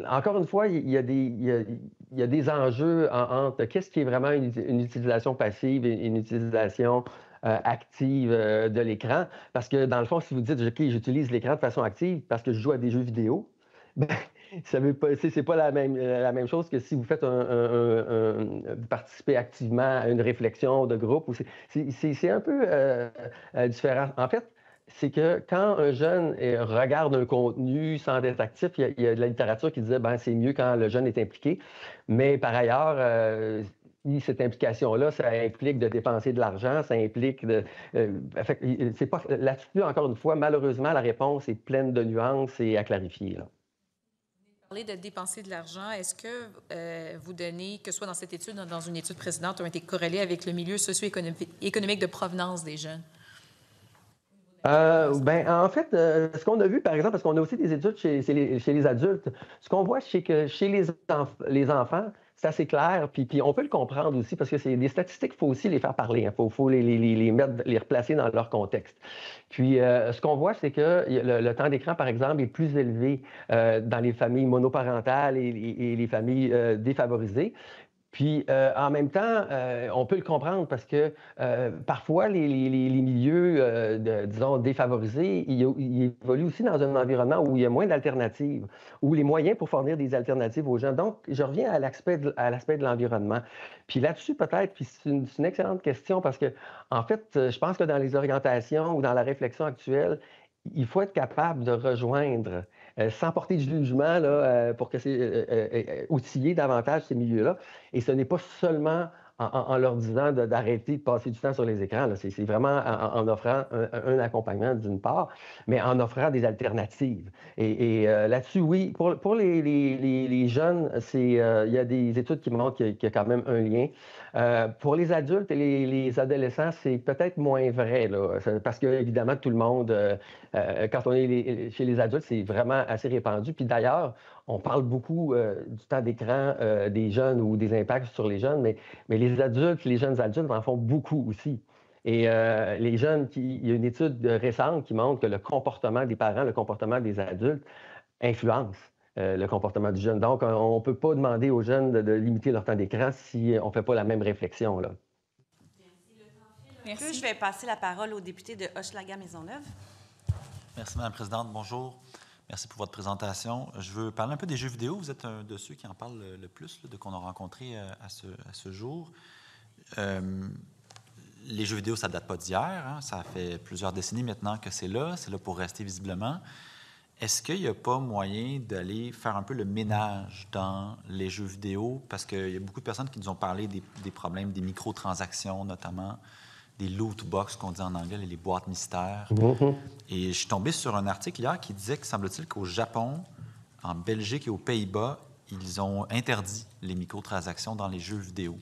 encore une fois, il y a des enjeux entre qu'est-ce qui est vraiment une utilisation passive et une utilisation active de l'écran. Parce que, dans le fond, si vous dites, OK, j'utilise l'écran de façon active parce que je joue à des jeux vidéo, ben, ça veut pas, c'est pas la même chose que si vous faites vous participez activement à une réflexion de groupe. C'est un peu différent. En fait, c'est que quand un jeune regarde un contenu sans être actif, il y a de la littérature qui disait ben c'est mieux quand le jeune est impliqué. Mais par ailleurs, cette implication-là, ça implique de dépenser de l'argent, ça implique de... c'est pas, là-dessus, encore une fois, malheureusement, la réponse est pleine de nuances et à clarifier. Là. Parler de dépenser de l'argent, est-ce que vous donnez, que ce soit dans cette étude ou dans une étude précédente, ont été corrélés avec le milieu socio-économique de provenance des jeunes? En fait, ce qu'on a vu, par exemple, parce qu'on a aussi des études chez les adultes, ce qu'on voit, c'est que chez les enfants, c'est assez clair, puis on peut le comprendre aussi, parce que c'est des statistiques, il faut aussi les faire parler, il faut les mettre, les replacer dans leur contexte. Puis, ce qu'on voit, c'est que le temps d'écran, par exemple, est plus élevé dans les familles monoparentales et les familles défavorisées. Puis, en même temps, on peut le comprendre parce que parfois, les milieux, disons, défavorisés, ils évoluent aussi dans un environnement où il y a moins d'alternatives, où les moyens pour fournir des alternatives aux gens. Donc, je reviens à l'aspect de l'environnement. Puis là-dessus, peut-être, puis c'est une excellente question parce que, en fait, je pense que dans les orientations ou dans la réflexion actuelle, il faut être capable de rejoindre sans porter de jugement là, pour que c'est outiller davantage ces milieux-là. Et ce n'est pas seulement en leur disant d'arrêter de passer du temps sur les écrans. C'est vraiment en offrant un accompagnement d'une part, mais en offrant des alternatives. Et là-dessus, oui, pour les jeunes, il y a des études qui montrent qu'il y a quand même un lien. Pour les adultes et les adolescents, c'est peut-être moins vrai, là, parce que évidemment, tout le monde, quand on est chez les adultes, c'est vraiment assez répandu. Puis d'ailleurs, on parle beaucoup du temps d'écran des jeunes ou des impacts sur les jeunes, mais les adultes, les jeunes adultes en font beaucoup aussi. Et les jeunes, il y a une étude récente qui montre que le comportement des parents, le comportement des adultes influence le comportement du jeune. Donc, on ne peut pas demander aux jeunes de limiter leur temps d'écran si on ne fait pas la même réflexion, là. Merci. Je vais passer la parole au député de Hochelaga-Maisonneuve. Merci, Mme la Présidente. Bonjour. Merci pour votre présentation. Je veux parler un peu des jeux vidéo. Vous êtes un de ceux qui en parlent le plus, là, de qu'on a rencontré à ce jour. Les jeux vidéo, ça ne date pas d'hier. Hein? Ça fait plusieurs décennies maintenant que c'est là. C'est là pour rester visiblement. Est-ce qu'il n'y a pas moyen d'aller faire un peu le ménage dans les jeux vidéo? Parce qu'il y a beaucoup de personnes qui nous ont parlé des problèmes des microtransactions, notamment des loot box qu'on dit en anglais, les boîtes mystères. Mm-hmm. Et je suis tombé sur un article hier qui disait que, semble-t-il, qu'au Japon, en Belgique et aux Pays-Bas, ils ont interdit les microtransactions dans les jeux vidéo.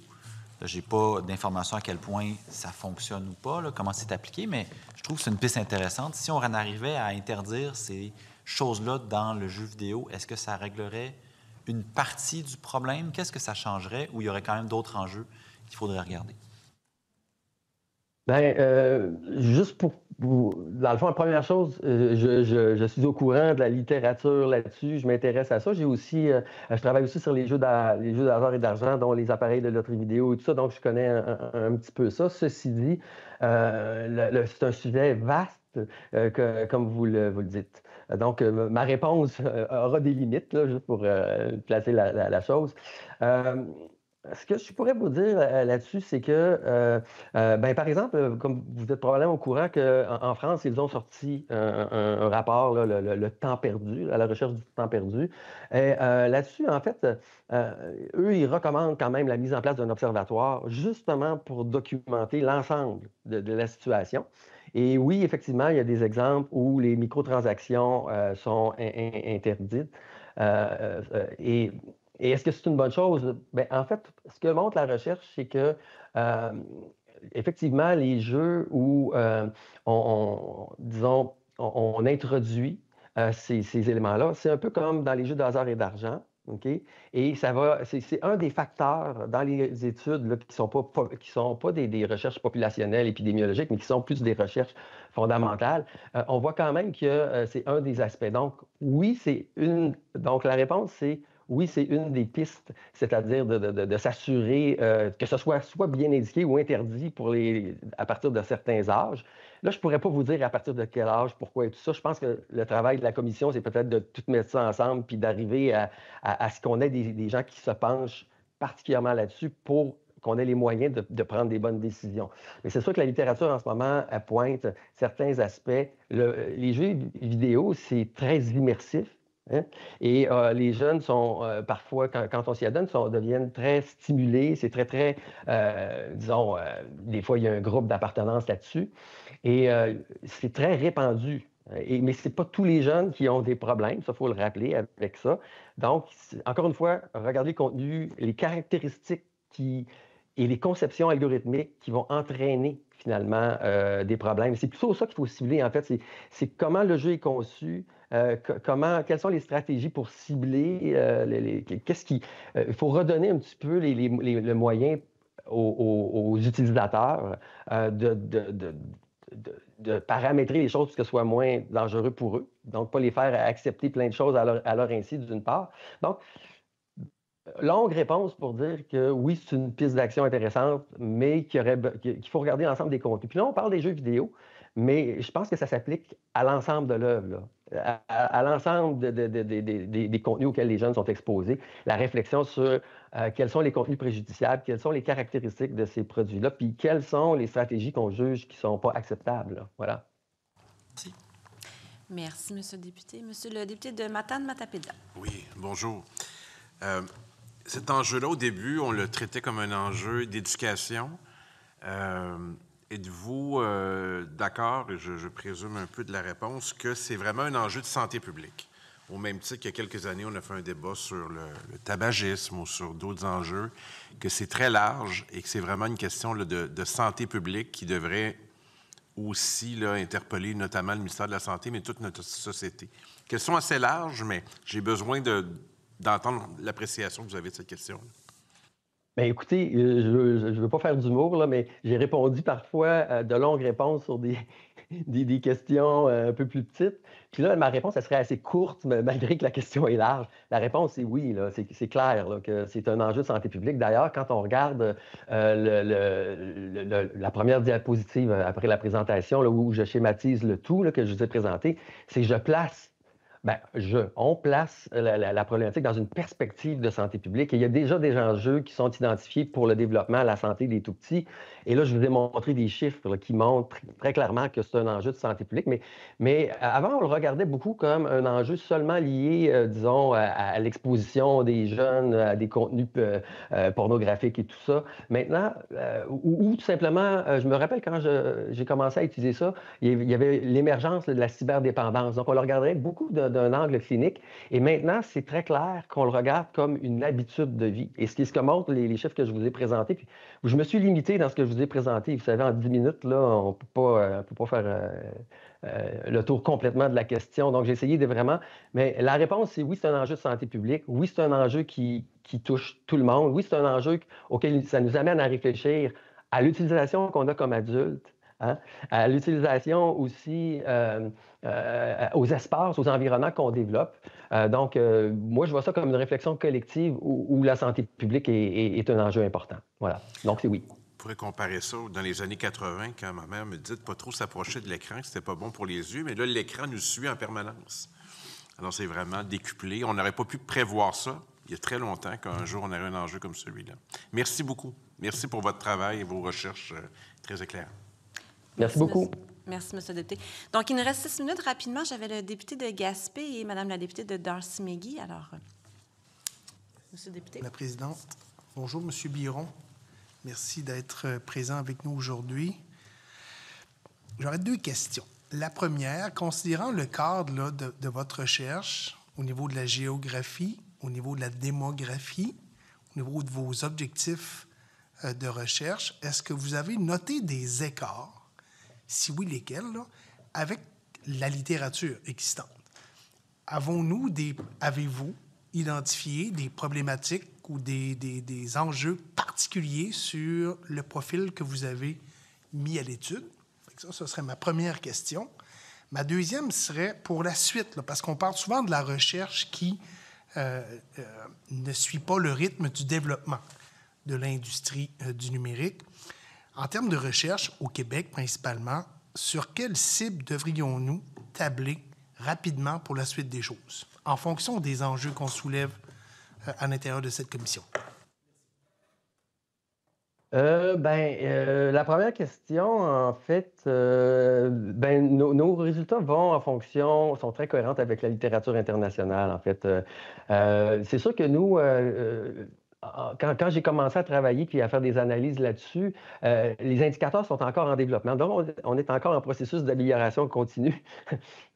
Je n'ai pas d'informations à quel point ça fonctionne ou pas, là, comment c'est appliqué, mais je trouve que c'est une piste intéressante. Si on en arrivait à interdire ces choses-là dans le jeu vidéo, est-ce que ça réglerait une partie du problème? Qu'est-ce que ça changerait ou il y aurait quand même d'autres enjeux qu'il faudrait regarder? Juste dans le fond, la première chose, je suis au courant de la littérature là-dessus, je m'intéresse à ça. J'ai aussi, je travaille aussi sur les jeux d'hasard et d'argent, dont les appareils de loterie vidéo et tout ça, donc je connais un petit peu ça. Ceci dit, c'est un sujet vaste, comme vous le dites. Donc, ma réponse aura des limites, là, juste pour placer la chose. Ce que je pourrais vous dire là-dessus, c'est que, par exemple, comme vous êtes probablement au courant qu'en France, ils ont sorti un rapport, là, le temps perdu, à la recherche du temps perdu. Et là-dessus, en fait, eux, ils recommandent quand même la mise en place d'un observatoire, justement pour documenter l'ensemble de la situation. Et oui, effectivement, il y a des exemples où les microtransactions sont interdites. Et est-ce que c'est une bonne chose? Bien, en fait, ce que montre la recherche, c'est que, effectivement, les jeux où on introduit ces éléments-là, c'est un peu comme dans les jeux de hasard et d'argent. OK? Et c'est un des facteurs dans les études là, qui sont pas des recherches populationnelles, épidémiologiques, mais qui sont plus des recherches fondamentales. On voit quand même que c'est un des aspects. Donc, oui, donc, la réponse, c'est oui, c'est une des pistes, c'est-à-dire de s'assurer que ce soit bien indiqué ou interdit à partir de certains âges. Là, je ne pourrais pas vous dire à partir de quel âge, pourquoi et tout ça. Je pense que le travail de la commission, c'est peut-être de tout mettre ça ensemble puis d'arriver à ce qu'on ait des gens qui se penchent particulièrement là-dessus pour qu'on ait les moyens de prendre des bonnes décisions. Mais c'est sûr que la littérature, en ce moment, elle pointe certains aspects. Les jeux vidéo, c'est très immersif. Hein? Et les jeunes sont parfois, quand on s'y adonne, deviennent très stimulés. C'est très, disons, des fois, il y a un groupe d'appartenance là-dessus. Et c'est très répandu. Mais ce n'est pas tous les jeunes qui ont des problèmes, ça, il faut le rappeler avec ça. Donc, encore une fois, regardez le contenu, les caractéristiques et les conceptions algorithmiques qui vont entraîner finalement des problèmes. C'est plutôt ça qu'il faut cibler, en fait. C'est comment le jeu est conçu, quelles sont les stratégies pour cibler, il faut redonner un petit peu le moyen aux utilisateurs de paramétrer les choses pour que ce soit moins dangereux pour eux. Donc, pas les faire accepter plein de choses à leur insu, d'une part. Donc, longue réponse pour dire que oui, c'est une piste d'action intéressante, mais qu'il faut regarder l'ensemble des contenus. Puis là, on parle des jeux vidéo, mais je pense que ça s'applique à l'ensemble de l'œuvre, à l'ensemble des contenus auxquels les jeunes sont exposés. La réflexion sur quels sont les contenus préjudiciables, quelles sont les caractéristiques de ces produits-là, puis quelles sont les stratégies qu'on juge qui ne sont pas acceptables. Là. Voilà. Merci. Merci, M. le député. Monsieur le député de Matane-Matapédia. Oui, bonjour. Cet enjeu-là, au début, on le traitait comme un enjeu d'éducation. Êtes-vous d'accord, et je présume un peu de la réponse, que c'est vraiment un enjeu de santé publique? Au même titre qu'il y a quelques années, on a fait un débat sur le tabagisme ou sur d'autres enjeux, que c'est très large et que c'est vraiment une question là, de santé publique qui devrait aussi là, interpeller notamment le ministère de la Santé, mais toute notre société. Question assez large, mais j'ai besoin d'entendre l'appréciation que vous avez de cette question. Bien, écoutez, je ne veux pas faire d'humour, là, mais j'ai répondu parfois de longues réponses sur des questions un peu plus petites. Puis là, ma réponse, elle serait assez courte, malgré que la question est large. La réponse, c'est oui, là, c'est clair là, que c'est un enjeu de santé publique. D'ailleurs, quand on regarde la première diapositive après la présentation, là, où je schématise le tout là, que je vous ai présenté, c'est que on place la problématique dans une perspective de santé publique. Et il y a déjà des enjeux qui sont identifiés pour le développement, la santé des tout-petits. Et là, je vous ai montré des chiffres là, qui montrent très clairement que c'est un enjeu de santé publique. Mais avant, on le regardait beaucoup comme un enjeu seulement lié, disons, à l'exposition des jeunes, à des contenus pornographiques et tout ça. Maintenant, ou tout simplement, je me rappelle quand j'ai commencé à utiliser ça, il y avait l'émergence de la cyberdépendance. Donc, on le regarderait beaucoup d'un angle clinique. Et maintenant, c'est très clair qu'on le regarde comme une habitude de vie. Et c'est ce que montrent les chiffres que je vous ai présentés. Puis, je me suis limité dans ce que je vous ai présenté. Vous savez, en 10 minutes, là, on ne peut pas faire le tour complètement de la question. Donc, j'ai essayé de vraiment... Mais la réponse, c'est oui, c'est un enjeu de santé publique. Oui, c'est un enjeu qui touche tout le monde. Oui, c'est un enjeu auquel ça nous amène à réfléchir à l'utilisation qu'on a comme adultes. Hein? À l'utilisation aussi aux espaces, aux environnements qu'on développe. Donc, moi, je vois ça comme une réflexion collective où la santé publique est un enjeu important. Voilà. Donc, c'est oui. On pourrait comparer ça dans les années 80, quand ma mère me dit de ne pas trop s'approcher de l'écran, que c'était pas bon pour les yeux, mais là, l'écran nous suit en permanence. Alors, c'est vraiment décuplé. On n'aurait pas pu prévoir ça il y a très longtemps qu'un jour, on aurait un enjeu comme celui-là. Merci beaucoup. Merci pour votre travail et vos recherches très éclairées. Merci beaucoup. Merci, M. le député. Donc, il nous reste 6 minutes. Rapidement, j'avais le député de Gaspé et Mme la députée de Darcy-McGee. Alors, M. le député. La présidente, bonjour, M. Biron. Merci d'être présent avec nous aujourd'hui. J'aurais 2 questions. La première, considérant le cadre là, de votre recherche au niveau de la géographie, au niveau de la démographie, au niveau de vos objectifs de recherche, est-ce que vous avez noté des écarts, si oui, lesquels, là, avec la littérature existante? Avez-vous identifié des problématiques ou des enjeux particuliers sur le profil que vous avez mis à l'étude? Ça, ce serait ma première question. Ma deuxième serait pour la suite, là, parce qu'on parle souvent de la recherche qui ne suit pas le rythme du développement de l'industrie du numérique. En termes de recherche, au Québec principalement, sur quelle cible devrions-nous tabler rapidement pour la suite des choses, en fonction des enjeux qu'on soulève à l'intérieur de cette commission? La première question, en fait, nos résultats vont en fonction, sont très cohérents avec la littérature internationale, en fait. C'est sûr que nous, quand j'ai commencé à travailler puis à faire des analyses là-dessus, les indicateurs sont encore en développement. Donc, on est encore en processus d'amélioration continue.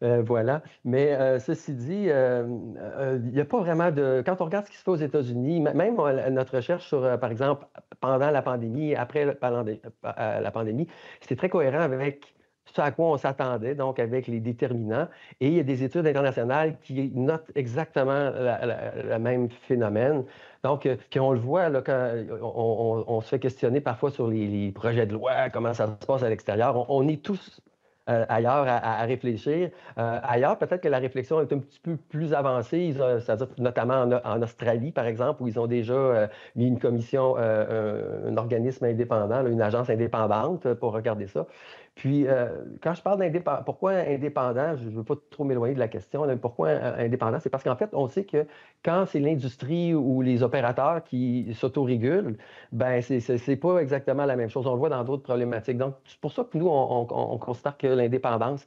Voilà. Mais ceci dit, il n'y a pas vraiment de... Quand on regarde ce qui se fait aux États-Unis, même notre recherche sur, par exemple, pendant la pandémie, après la pandémie, c'était très cohérent avec ce à quoi on s'attendait, donc avec les déterminants. Et il y a des études internationales qui notent exactement le même phénomène. Donc, puis on le voit, là, quand on se fait questionner parfois sur les projets de loi, comment ça se passe à l'extérieur. On est tous ailleurs à réfléchir. Ailleurs, peut-être que la réflexion est un petit peu plus avancée, c'est-à-dire notamment en Australie, par exemple, où ils ont déjà mis une commission, un organisme indépendant, là, une agence indépendante pour regarder ça. Puis, quand je parle d'indépendant, pourquoi indépendant? Je ne veux pas trop m'éloigner de la question. Mais pourquoi indépendant? C'est parce qu'en fait, on sait que quand c'est l'industrie ou les opérateurs qui s'autorégulent, ben c'est pas exactement la même chose. On le voit dans d'autres problématiques. Donc, c'est pour ça que nous, on considère que l'indépendance,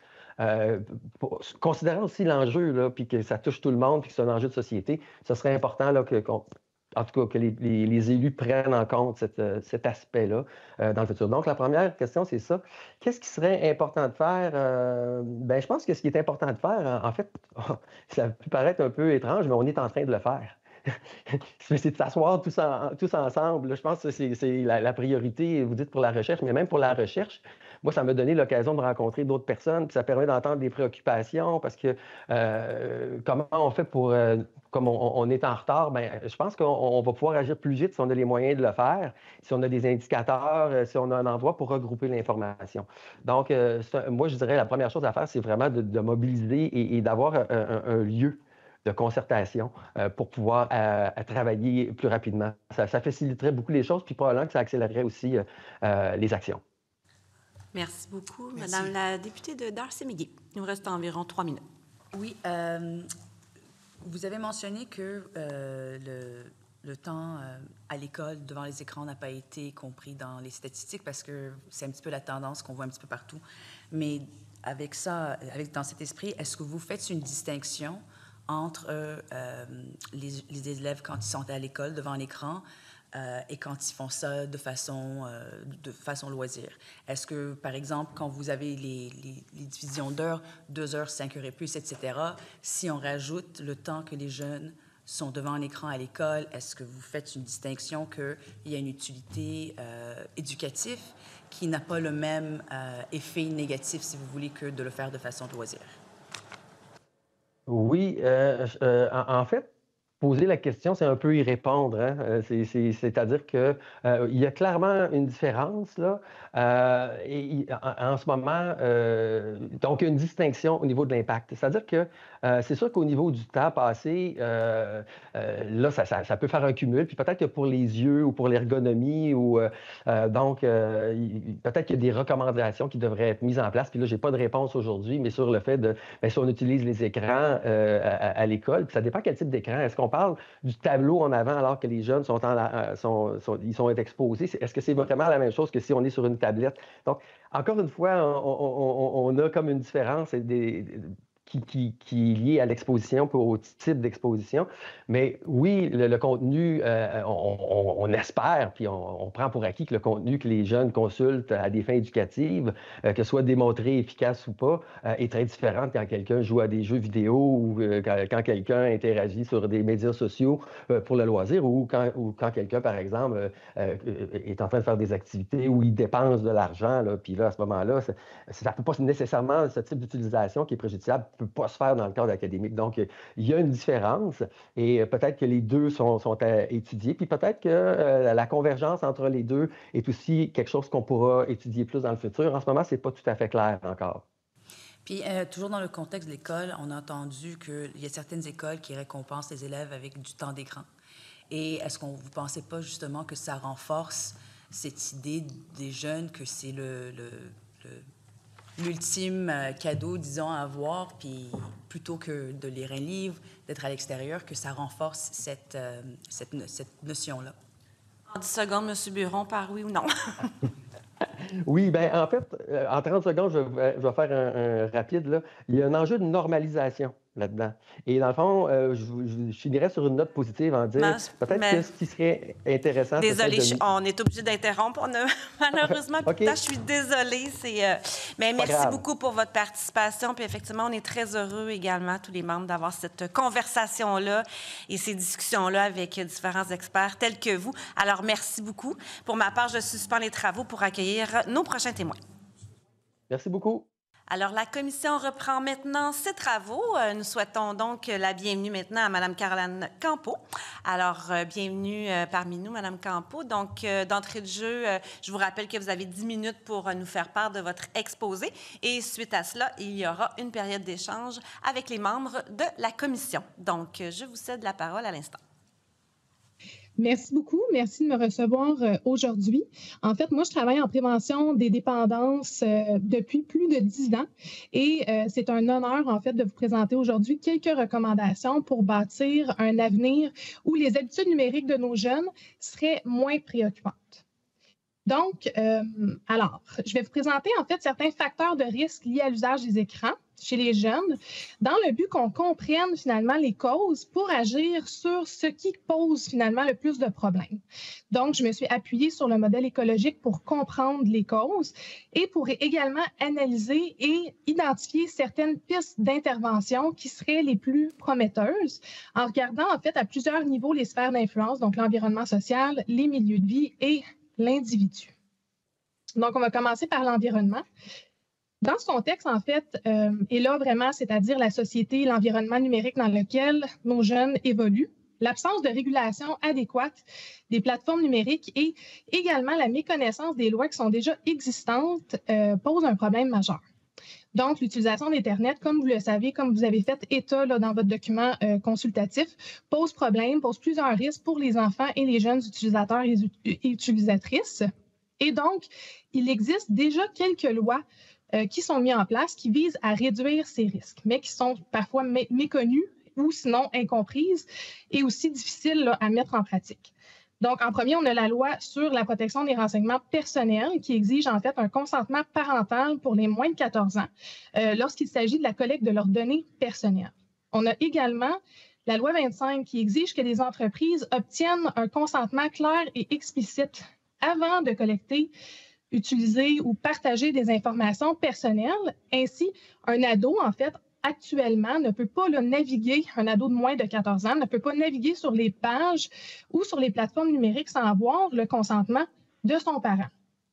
considérant aussi l'enjeu, là, puis que ça touche tout le monde, puis que c'est un enjeu de société, ce serait important là, en tout cas, que les élus prennent en compte cet aspect-là dans le futur. Donc, la première question, c'est ça. Qu'est-ce qui serait important de faire? Je pense que ce qui est important de faire, en fait, ça peut paraître un peu étrange, mais on est en train de le faire. C'est de s'asseoir tous ensemble. Là, je pense que c'est la priorité, vous dites pour la recherche, mais même pour la recherche, moi, ça m'a donné l'occasion de rencontrer d'autres personnes, puis ça permet d'entendre des préoccupations, parce que comment on fait pour... comme on est en retard, je pense qu'on va pouvoir agir plus vite si on a les moyens de le faire, si on a des indicateurs, si on a un endroit pour regrouper l'information. Donc, moi, je dirais la première chose à faire, c'est vraiment de mobiliser et d'avoir un lieu de concertation pour pouvoir travailler plus rapidement. Ça faciliterait beaucoup les choses, puis probablement que ça accélérerait aussi les actions. Merci beaucoup. Merci. Madame la députée de Darcy-McGee. Il nous reste environ 3 minutes. Oui, vous avez mentionné que le temps à l'école devant les écrans n'a pas été compris dans les statistiques parce que c'est un petit peu la tendance qu'on voit un petit peu partout. Mais avec ça, dans cet esprit, est-ce que vous faites une distinction entre les élèves quand ils sont à l'école devant l'écran et quand ils font ça de façon loisir? Est-ce que, par exemple, quand vous avez les divisions d'heures, 2 heures, 5 heures et plus, etc., si on rajoute le temps que les jeunes sont devant un écran à l'école, est-ce que vous faites une distinction qu'il y a une utilité éducative qui n'a pas le même effet négatif, si vous voulez, que de le faire de façon de loisir? Oui, en fait, poser la question, c'est un peu y répondre. Hein? C'est-à-dire qu'il y a clairement une différence, là. En ce moment, donc, il y a une distinction au niveau de l'impact. C'est-à-dire que c'est sûr qu'au niveau du temps passé, là, ça peut faire un cumul. Puis peut-être que pour les yeux ou pour l'ergonomie, donc, peut-être qu'il y a des recommandations qui devraient être mises en place. Puis là, je n'ai pas de réponse aujourd'hui, mais sur le fait de, si on utilise les écrans à l'école, puis ça dépend quel type d'écran. Est-ce qu'on parle du tableau en avant alors que les jeunes ils sont exposés? Est-ce que c'est vraiment la même chose que si on est sur une tablette? Donc, encore une fois, on a comme une différence qui est lié à l'exposition, au type d'exposition. Mais oui, le contenu, on espère, puis on prend pour acquis que le contenu que les jeunes consultent à des fins éducatives, que ce soit démontré efficace ou pas, est très différent quand quelqu'un joue à des jeux vidéo ou quand quelqu'un interagit sur des médias sociaux pour le loisir ou quand quelqu'un, par exemple, est en train de faire des activités où il dépense de l'argent, puis là, à ce moment-là, ça ne peut pas nécessairement ce type d'utilisation qui est préjudiciable peut pas se faire dans le cadre académique. Donc, il y a une différence et peut-être que les deux sont à étudier. Puis peut-être que la convergence entre les deux est aussi quelque chose qu'on pourra étudier plus dans le futur. En ce moment, c'est pas tout à fait clair encore. Puis, toujours dans le contexte de l'école, on a entendu qu'il y a certaines écoles qui récompensent les élèves avec du temps d'écran. Et est-ce que vous ne pensez pas justement que ça renforce cette idée des jeunes que c'est l'ultime cadeau, disons, à avoir, puis plutôt que de lire un livre, d'être à l'extérieur, que ça renforce cette notion-là? En 10 secondes, M. Buron, par oui ou non? Oui, bien, en fait, en 30 secondes, je vais faire un rapide, là. Il y a un enjeu de normalisation là-dedans. Et dans le fond, je finirais sur une note positive en disant peut-être que ce qui serait intéressant... Désolée, on est obligé d'interrompre. On a malheureusement plus de temps. Je suis désolée. Mais merci beaucoup pour votre participation. Puis effectivement, on est très heureux également, tous les membres, d'avoir cette conversation-là et ces discussions-là avec différents experts tels que vous. Alors, merci beaucoup. Pour ma part, je suspends les travaux pour accueillir nos prochains témoins. Merci beaucoup. Alors, la commission reprend maintenant ses travaux. Nous souhaitons donc la bienvenue maintenant à Mme Caroline Campeau. Alors, bienvenue parmi nous, Mme Campeau. Donc, d'entrée de jeu, je vous rappelle que vous avez 10 minutes pour nous faire part de votre exposé. Et suite à cela, il y aura une période d'échange avec les membres de la commission. Donc, je vous cède la parole à l'instant. Merci beaucoup. Merci de me recevoir aujourd'hui. En fait, moi, je travaille en prévention des dépendances depuis plus de 10 ans et c'est un honneur, en fait, de vous présenter aujourd'hui quelques recommandations pour bâtir un avenir où les habitudes numériques de nos jeunes seraient moins préoccupantes. Donc, alors, je vais vous présenter, en fait, certains facteurs de risque liés à l'usage des écrans chez les jeunes, dans le but qu'on comprenne finalement les causes pour agir sur ce qui pose finalement le plus de problèmes. Donc, je me suis appuyée sur le modèle écologique pour comprendre les causes et pour également analyser et identifier certaines pistes d'intervention qui seraient les plus prometteuses en regardant en fait à plusieurs niveaux les sphères d'influence, donc l'environnement social, les milieux de vie et l'individu. Donc, on va commencer par l'environnement. Dans ce contexte, en fait, et là vraiment, c'est-à-dire la société, l'environnement numérique dans lequel nos jeunes évoluent, l'absence de régulation adéquate des plateformes numériques et également la méconnaissance des lois qui sont déjà existantes pose un problème majeur. Donc, l'utilisation d'Internet, comme vous le savez, comme vous avez fait état là, dans votre document consultatif, pose problème, pose plusieurs risques pour les enfants et les jeunes utilisateurs et utilisatrices. Et donc, il existe déjà quelques lois qui sont mis en place, qui visent à réduire ces risques, mais qui sont parfois méconnues ou sinon incomprises et aussi difficiles là, à mettre en pratique. Donc, en premier, on a la loi sur la protection des renseignements personnels qui exige en fait un consentement parental pour les moins de 14 ans lorsqu'il s'agit de la collecte de leurs données personnelles. On a également la loi 25 qui exige que les entreprises obtiennent un consentement clair et explicite avant de collecter, utiliser ou partager des informations personnelles. Ainsi, un ado, en fait, actuellement, ne peut pas naviguer, un ado de moins de 14 ans, ne peut pas naviguer sur les pages ou sur les plateformes numériques sans avoir le consentement de son parent.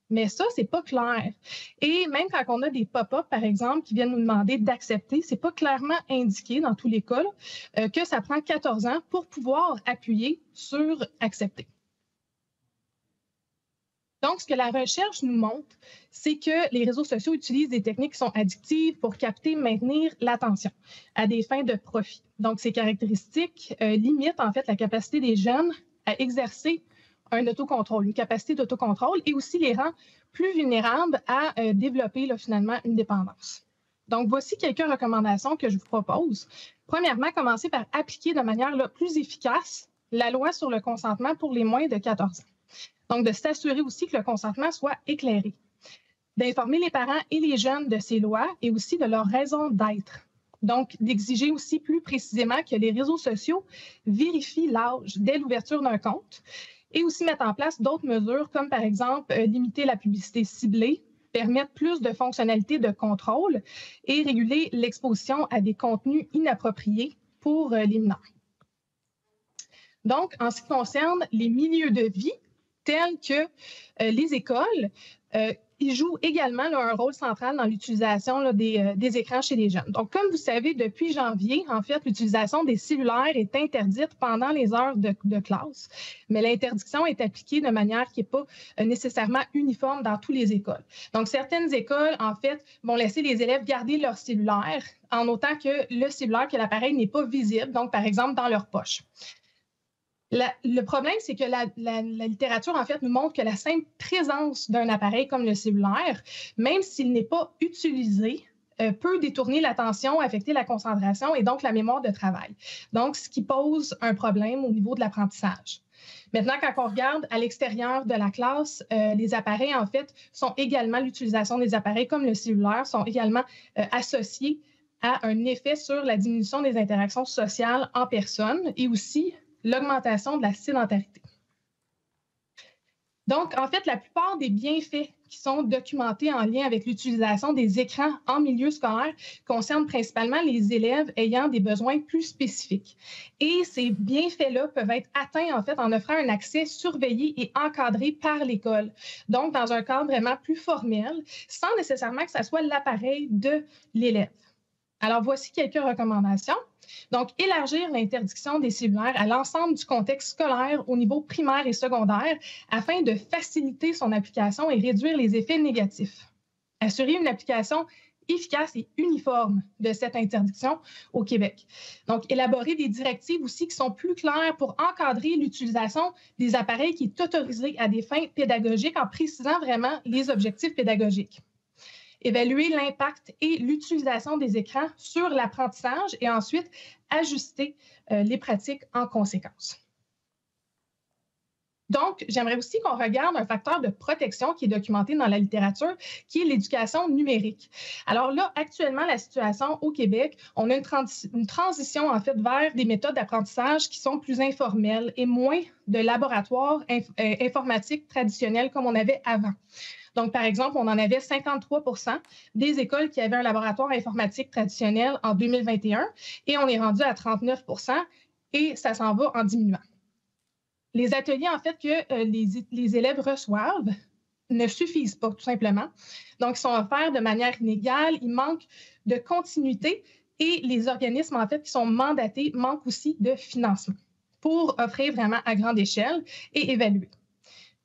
Mais ça, c'est pas clair. Et même quand on a des pop-up, par exemple, qui viennent nous demander d'accepter, c'est pas clairement indiqué dans tous les cas que ça prend 14 ans pour pouvoir appuyer sur « accepter ». Donc, ce que la recherche nous montre, c'est que les réseaux sociaux utilisent des techniques qui sont addictives pour capter, maintenir l'attention à des fins de profit. Donc, ces caractéristiques limitent en fait la capacité des jeunes à exercer un autocontrôle, une capacité d'autocontrôle et aussi les rend plus vulnérables à développer finalement une dépendance. Donc, voici quelques recommandations que je vous propose. Premièrement, commencer par appliquer de manière plus efficace la loi sur le consentement pour les moins de 14 ans. Donc, de s'assurer aussi que le consentement soit éclairé, d'informer les parents et les jeunes de ces lois et aussi de leur raison d'être. Donc, d'exiger aussi plus précisément que les réseaux sociaux vérifient l'âge dès l'ouverture d'un compte et aussi mettre en place d'autres mesures comme, par exemple, limiter la publicité ciblée, permettre plus de fonctionnalités de contrôle et réguler l'exposition à des contenus inappropriés pour les mineurs. Donc, en ce qui concerne les milieux de vie, tels que les écoles, ils jouent également là, un rôle central dans l'utilisation là, des écrans chez les jeunes. Donc, comme vous savez, depuis janvier, en fait, l'utilisation des cellulaires est interdite pendant les heures de classe, mais l'interdiction est appliquée de manière qui n'est pas nécessairement uniforme dans toutes les écoles. Donc, certaines écoles, en fait, vont laisser les élèves garder leur cellulaire en autant que le cellulaire, que l'appareil n'est pas visible, donc, par exemple, dans leur poche. Le problème, c'est que la littérature, en fait, nous montre que la simple présence d'un appareil comme le cellulaire, même s'il n'est pas utilisé, peut détourner l'attention, affecter la concentration et donc la mémoire de travail. Donc, ce qui pose un problème au niveau de l'apprentissage. Maintenant, quand on regarde à l'extérieur de la classe, les appareils, en fait, sont également, l'utilisation des appareils comme le cellulaire, sont également associés à un effet sur la diminution des interactions sociales en personne et aussi l'augmentation de la sédentarité. Donc, en fait, la plupart des bienfaits qui sont documentés en lien avec l'utilisation des écrans en milieu scolaire concernent principalement les élèves ayant des besoins plus spécifiques. Et ces bienfaits-là peuvent être atteints, en fait, en offrant un accès surveillé et encadré par l'école. Donc, dans un cadre vraiment plus formel, sans nécessairement que ce soit l'appareil de l'élève. Alors, voici quelques recommandations. Donc, élargir l'interdiction des cellulaires à l'ensemble du contexte scolaire au niveau primaire et secondaire afin de faciliter son application et réduire les effets négatifs. Assurer une application efficace et uniforme de cette interdiction au Québec. Donc, élaborer des directives aussi qui sont plus claires pour encadrer l'utilisation des appareils qui est autorisée à des fins pédagogiques en précisant vraiment les objectifs pédagogiques. Évaluer l'impact et l'utilisation des écrans sur l'apprentissage et ensuite ajuster les pratiques en conséquence. Donc, j'aimerais aussi qu'on regarde un facteur de protection qui est documenté dans la littérature, qui est l'éducation numérique. Alors là, actuellement, la situation au Québec, on a une transition en fait vers des méthodes d'apprentissage qui sont plus informelles et moins de laboratoires informatiques traditionnels comme on avait avant. Donc, par exemple, on en avait 53 % des écoles qui avaient un laboratoire informatique traditionnel en 2021 et on est rendu à 39 % et ça s'en va en diminuant. Les ateliers, en fait, que les élèves reçoivent ne suffisent pas, tout simplement. Donc, ils sont offerts de manière inégale, il manque de continuité et les organismes, en fait, qui sont mandatés manquent aussi de financement pour offrir vraiment à grande échelle et évaluer.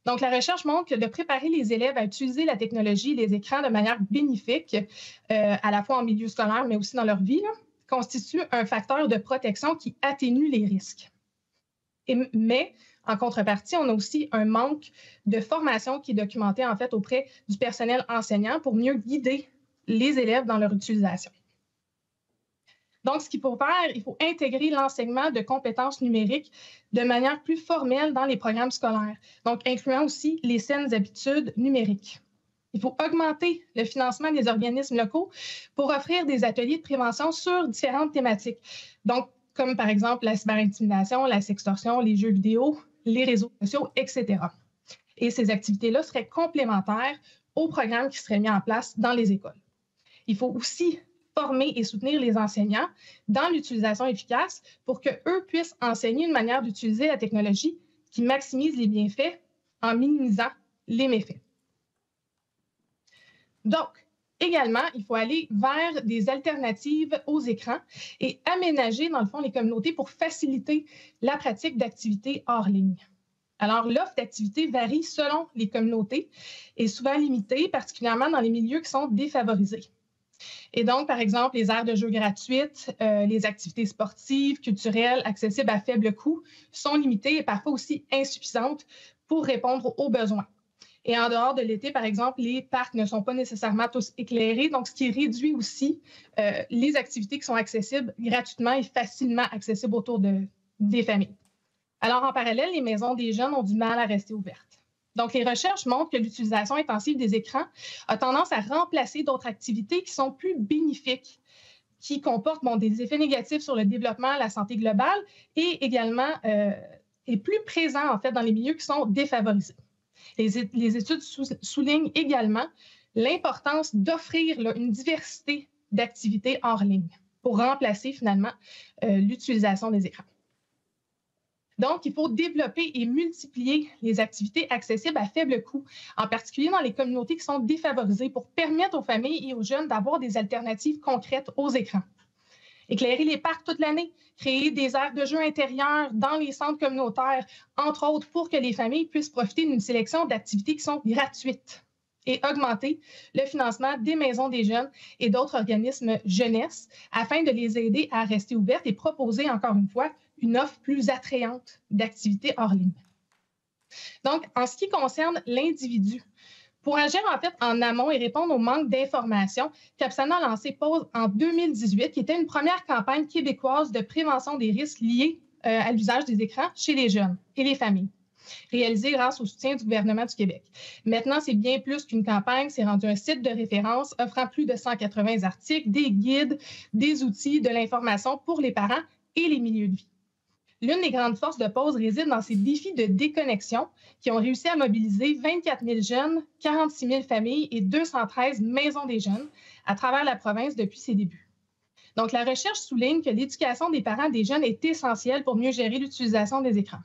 Donc, la recherche montre que de préparer les élèves à utiliser la technologie et les écrans de manière bénéfique, à la fois en milieu scolaire, mais aussi dans leur vie, là, constitue un facteur de protection qui atténue les risques. Mais, en contrepartie, on a aussi un manque de formation qui est documenté, en fait, auprès du personnel enseignant pour mieux guider les élèves dans leur utilisation. Donc, ce qu'il faut faire, il faut intégrer l'enseignement de compétences numériques de manière plus formelle dans les programmes scolaires, donc incluant aussi les saines habitudes numériques. Il faut augmenter le financement des organismes locaux pour offrir des ateliers de prévention sur différentes thématiques, donc comme par exemple la cyberintimidation, la sextorsion, les jeux vidéo, les réseaux sociaux, etc. Et ces activités-là seraient complémentaires aux programmes qui seraient mis en place dans les écoles. Il faut aussi former et soutenir les enseignants dans l'utilisation efficace pour qu'eux puissent enseigner une manière d'utiliser la technologie qui maximise les bienfaits en minimisant les méfaits. Donc, également, il faut aller vers des alternatives aux écrans et aménager, dans le fond, les communautés pour faciliter la pratique d'activités hors ligne. Alors, l'offre d'activités varie selon les communautés et souvent limitée, particulièrement dans les milieux qui sont défavorisés. Et donc, par exemple, les aires de jeux gratuites, les activités sportives, culturelles, accessibles à faible coût, sont limitées et parfois aussi insuffisantes pour répondre aux besoins. Et en dehors de l'été, par exemple, les parcs ne sont pas nécessairement tous éclairés, donc ce qui réduit aussi les activités qui sont accessibles gratuitement et facilement accessibles autour des familles. Alors, en parallèle, les maisons des jeunes ont du mal à rester ouvertes. Donc, les recherches montrent que l'utilisation intensive des écrans a tendance à remplacer d'autres activités qui sont plus bénéfiques, qui comportent des effets négatifs sur le développement, la santé globale et également est plus présent, en fait, dans les milieux qui sont défavorisés. Les études soulignent également l'importance d'offrir une diversité d'activités hors ligne pour remplacer finalement l'utilisation des écrans. Donc, il faut développer et multiplier les activités accessibles à faible coût, en particulier dans les communautés qui sont défavorisées, pour permettre aux familles et aux jeunes d'avoir des alternatives concrètes aux écrans. Éclairer les parcs toute l'année, créer des aires de jeux intérieures dans les centres communautaires, entre autres, pour que les familles puissent profiter d'une sélection d'activités qui sont gratuites, et augmenter le financement des maisons des jeunes et d'autres organismes jeunesse afin de les aider à rester ouvertes et proposer, encore une fois, une offre plus attrayante d'activités hors ligne. Donc, en ce qui concerne l'individu, pour agir en fait en amont et répondre au manque d'informations, Capsana a lancé Pause en 2018, qui était une première campagne québécoise de prévention des risques liés à l'usage des écrans chez les jeunes et les familles, réalisée grâce au soutien du gouvernement du Québec. Maintenant, c'est bien plus qu'une campagne, c'est rendu un site de référence offrant plus de 180 articles, des guides, des outils, de l'information pour les parents et les milieux de vie. L'une des grandes forces de Pause réside dans ces défis de déconnexion qui ont réussi à mobiliser 24 000 jeunes, 46 000 familles et 213 maisons des jeunes à travers la province depuis ses débuts. Donc, la recherche souligne que l'éducation des parents des jeunes est essentielle pour mieux gérer l'utilisation des écrans.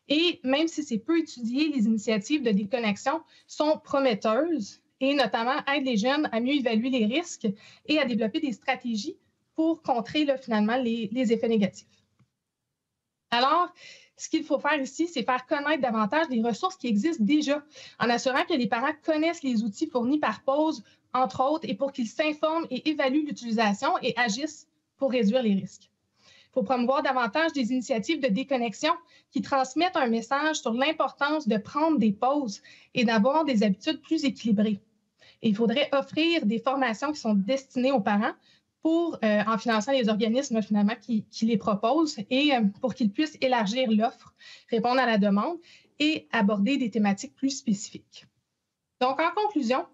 Et même si c'est peu étudié, les initiatives de déconnexion sont prometteuses et notamment aident les jeunes à mieux évaluer les risques et à développer des stratégies pour contrer finalement les effets négatifs. Alors, ce qu'il faut faire ici, c'est faire connaître davantage les ressources qui existent déjà, en assurant que les parents connaissent les outils fournis par Pause, entre autres, et pour qu'ils s'informent et évaluent l'utilisation et agissent pour réduire les risques. Il faut promouvoir davantage des initiatives de déconnexion qui transmettent un message sur l'importance de prendre des pauses et d'avoir des habitudes plus équilibrées. Et il faudrait offrir des formations qui sont destinées aux parents en finançant les organismes finalement qui les proposent et pour qu'ils puissent élargir l'offre, répondre à la demande et aborder des thématiques plus spécifiques. Donc, en conclusion,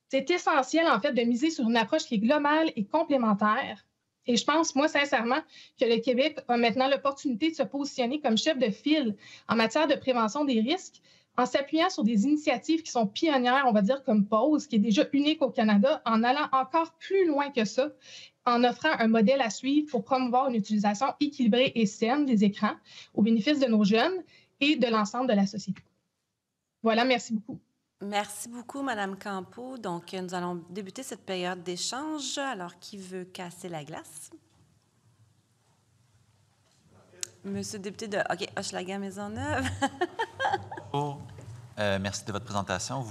c'est essentiel en fait de miser sur une approche qui est globale et complémentaire. Et je pense, moi, sincèrement, que le Québec a maintenant l'opportunité de se positionner comme chef de file en matière de prévention des risques en s'appuyant sur des initiatives qui sont pionnières, on va dire, comme Pause, qui est déjà unique au Canada, en allant encore plus loin que ça, en offrant un modèle à suivre pour promouvoir une utilisation équilibrée et saine des écrans au bénéfice de nos jeunes et de l'ensemble de la société. Voilà, merci beaucoup. Merci beaucoup, Mme Campeau. Donc, nous allons débuter cette période d'échange. Alors, qui veut casser la glace? Monsieur le député de Hochelaga-Maisonneuve. Merci de votre présentation.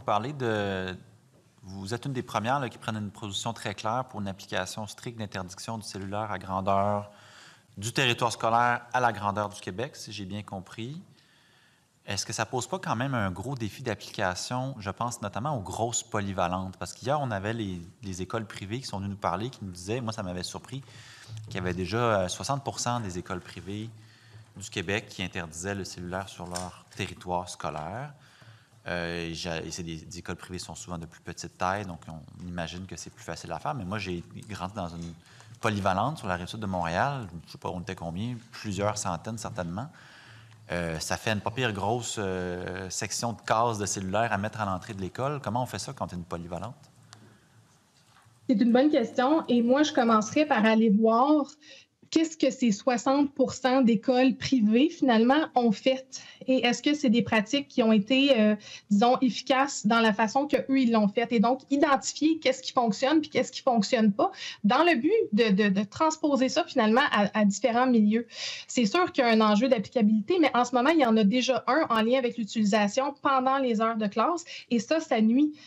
Vous êtes une des premières là, qui prennent une position très claire pour une application stricte d'interdiction du cellulaire à grandeur du territoire scolaire à la grandeur du Québec, si j'ai bien compris. Est-ce que ça ne pose pas quand même un gros défi d'application? Je pense notamment aux grosses polyvalentes. Parce qu'hier, on avait les écoles privées qui sont venues nous parler, qui nous disaient, moi, ça m'avait surpris, qu'il y avait déjà 60 des écoles privées du Québec qui interdisaient le cellulaire sur leur territoire scolaire. Des écoles privées sont souvent de plus petite taille, donc on imagine que c'est plus facile à faire. Mais moi, j'ai grandi dans une polyvalente sur la rive sud de Montréal. Je ne sais pas, on était combien, plusieurs centaines certainement. Ça fait une pas pire grosse section de cases de cellulaire à mettre à l'entrée de l'école. Comment on fait ça quand on est une polyvalente? C'est une bonne question. Et moi, je commencerai par aller voir qu'est-ce que ces 60 d'écoles privées, finalement, ont fait? Et est-ce que c'est des pratiques qui ont été, disons, efficaces dans la façon qu'eux, ils l'ont fait? Et donc, identifier qu'est-ce qui fonctionne puis qu'est-ce qui ne fonctionne pas dans le but de transposer ça, finalement, à différents milieux. C'est sûr qu'il y a un enjeu d'applicabilité, mais en ce moment, il y en a déjà un en lien avec l'utilisation pendant les heures de classe. Et ça nuit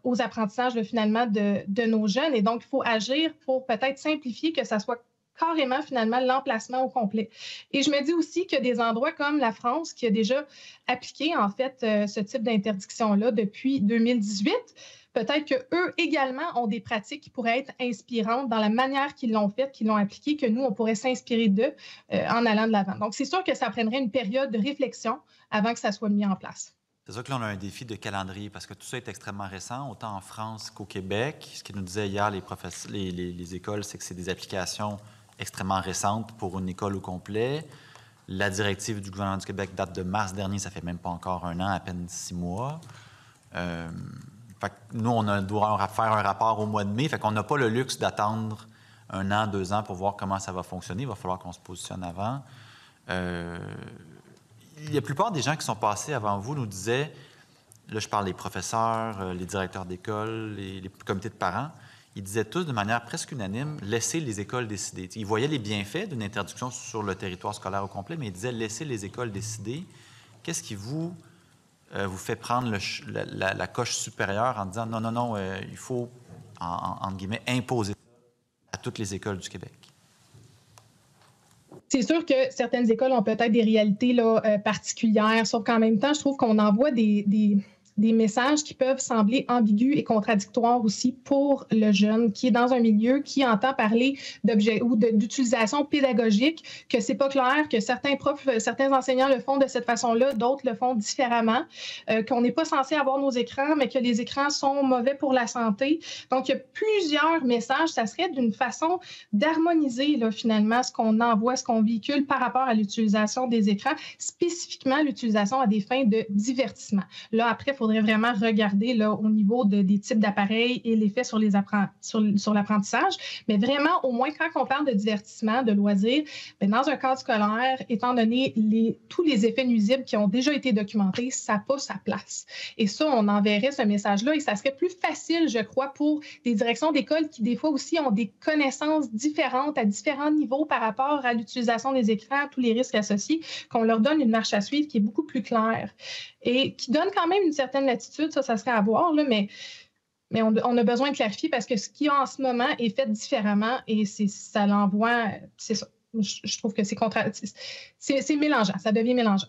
aux apprentissages, finalement, de nos jeunes. Et donc, il faut agir pour peut-être simplifier que ça soit carrément, finalement, l'emplacement au complet. Et je me dis aussi que des endroits comme la France, qui a déjà appliqué, en fait, ce type d'interdiction-là depuis 2018, peut-être qu'eux également ont des pratiques qui pourraient être inspirantes dans la manière qu'ils l'ont fait, qu'ils l'ont appliqué, que nous, on pourrait s'inspirer d'eux en allant de l'avant. Donc, c'est sûr que ça prendrait une période de réflexion avant que ça soit mis en place. C'est sûr que là, on a un défi de calendrier parce que tout ça est extrêmement récent, autant en France qu'au Québec. Ce qu'ils nous disaient hier, les écoles, c'est que c'est des applications extrêmement récente pour une école au complet. La directive du gouvernement du Québec date de mars dernier, ça fait même pas encore un an, à peine 6 mois. Fait que nous, on doit faire un rapport au mois de mai, fait qu'on n'a pas le luxe d'attendre 1 an, 2 ans pour voir comment ça va fonctionner. Il va falloir qu'on se positionne avant. La plupart des gens qui sont passés avant vous nous disaient, là je parle des professeurs, les directeurs d'école, les comités de parents, ils disaient tous de manière presque unanime, laissez les écoles décider. Ils voyaient les bienfaits d'une interdiction sur le territoire scolaire au complet, mais ils disaient, laissez les écoles décider. Qu'est-ce qui vous fait prendre la coche supérieure en disant, non, il faut, entre guillemets, imposer à toutes les écoles du Québec? C'est sûr que certaines écoles ont peut-être des réalités là, particulières, sauf qu'en même temps, je trouve qu'on envoie des messages qui peuvent sembler ambigus et contradictoires aussi pour le jeune qui est dans un milieu qui entend parler d'objets ou d'utilisation pédagogique, que c'est pas clair, que certains profs, certains enseignants le font de cette façon-là, d'autres le font différemment, qu'on n'est pas censé avoir nos écrans, mais que les écrans sont mauvais pour la santé. Donc, il y a plusieurs messages. Ça serait d'une façon d'harmoniser là, finalement ce qu'on envoie, ce qu'on véhicule par rapport à l'utilisation des écrans, spécifiquement l'utilisation à des fins de divertissement. Là, après, il faudrait vraiment regarder là, au niveau des types d'appareils et l'effet sur l'apprentissage. Mais vraiment, au moins, quand on parle de divertissement, de loisirs, bien, dans un cadre scolaire, étant donné tous les effets nuisibles qui ont déjà été documentés, ça n'a pas sa place. Et ça, on enverrait ce message-là et ça serait plus facile, je crois, pour des directions d'école qui, des fois aussi, ont des connaissances différentes à différents niveaux par rapport à l'utilisation des écrans, tous les risques associés, qu'on leur donne une marche à suivre qui est beaucoup plus claire et qui donne quand même une certaine latitude, ça serait à voir, là, mais on a besoin de clarifier parce que ce qu'il y a en ce moment est fait différemment et ça l'envoie, c'est ça. Je trouve que c'est mélangeant, ça devient mélangeant.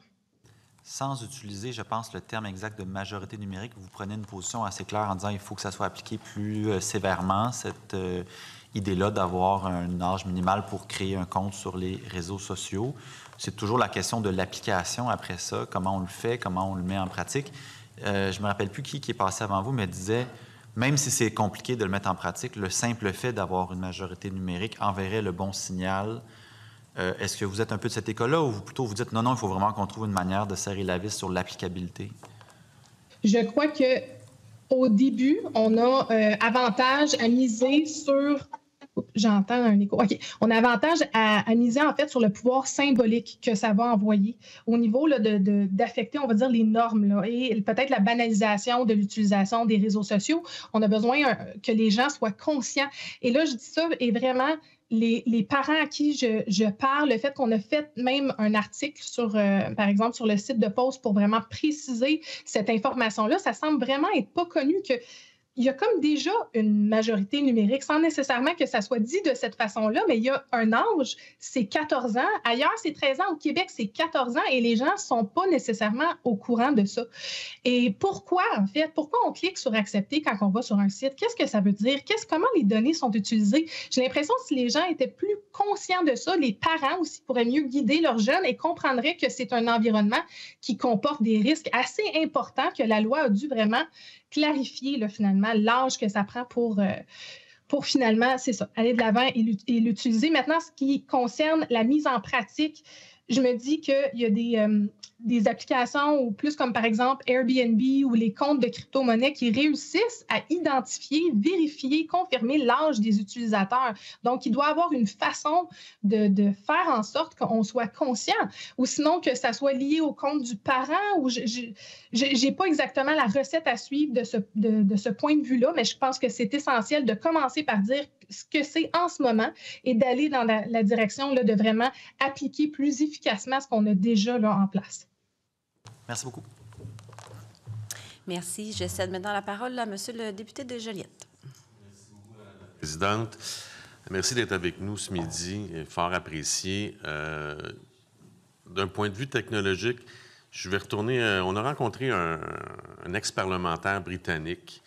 Sans utiliser, je pense, le terme exact de majorité numérique, vous prenez une position assez claire en disant qu'il faut que ça soit appliqué plus sévèrement, cette idée-là d'avoir un âge minimal pour créer un compte sur les réseaux sociaux. C'est toujours la question de l'application après ça, comment on le fait, comment on le met en pratique. Je ne me rappelle plus qui est passé avant vous, mais disait, même si c'est compliqué de le mettre en pratique, le simple fait d'avoir une majorité numérique enverrait le bon signal. Est-ce que vous êtes un peu de cette école-là ou plutôt vous dites non, il faut vraiment qu'on trouve une manière de serrer la vis sur l'applicabilité? Je crois qu'au début, on a avantage à miser sur... J'entends un écho. OK. On a avantage à miser, en fait, sur le pouvoir symbolique que ça va envoyer au niveau là, d'affecter, on va dire, les normes là, et peut-être la banalisation de l'utilisation des réseaux sociaux. On a besoin que les gens soient conscients. Et là, je dis ça, et vraiment, les parents à qui je parle, le fait qu'on a fait même un article sur, par exemple, sur le site de Pause pour vraiment préciser cette information-là, ça semble vraiment être pas connu que il y a comme déjà une majorité numérique, sans nécessairement que ça soit dit de cette façon-là, mais il y a un âge, c'est 14 ans. Ailleurs, c'est 13 ans. Au Québec, c'est 14 ans et les gens ne sont pas nécessairement au courant de ça. Et pourquoi, en fait? Pourquoi on clique sur « Accepter » quand on va sur un site? Qu'est-ce que ça veut dire? Comment les données sont utilisées? J'ai l'impression que si les gens étaient plus conscients de ça, les parents aussi pourraient mieux guider leurs jeunes et comprendraient que c'est un environnement qui comporte des risques assez importants que la loi a dû vraiment clarifier là, finalement l'âge que ça prend pour finalement, c'est ça, aller de l'avant et l'utiliser. Maintenant, ce qui concerne la mise en pratique, je me dis qu'il y a des applications ou plus comme par exemple Airbnb ou les comptes de crypto-monnaie qui réussissent à identifier, vérifier, confirmer l'âge des utilisateurs. Donc, il doit y avoir une façon de faire en sorte qu'on soit conscient ou sinon que ça soit lié au compte du parent ou j'ai pas exactement la recette à suivre de ce point de vue-là, mais je pense que c'est essentiel de commencer par dire ce que c'est en ce moment et d'aller dans la direction là, de vraiment appliquer plus efficacement ce qu'on a déjà là, en place. Merci beaucoup. Merci. Je cède maintenant la parole à Monsieur le député de Joliette. Merci beaucoup, Madame la Présidente. Merci d'être avec nous ce midi, fort apprécié. D'un point de vue technologique, je vais retourner... on a rencontré un ex-parlementaire britannique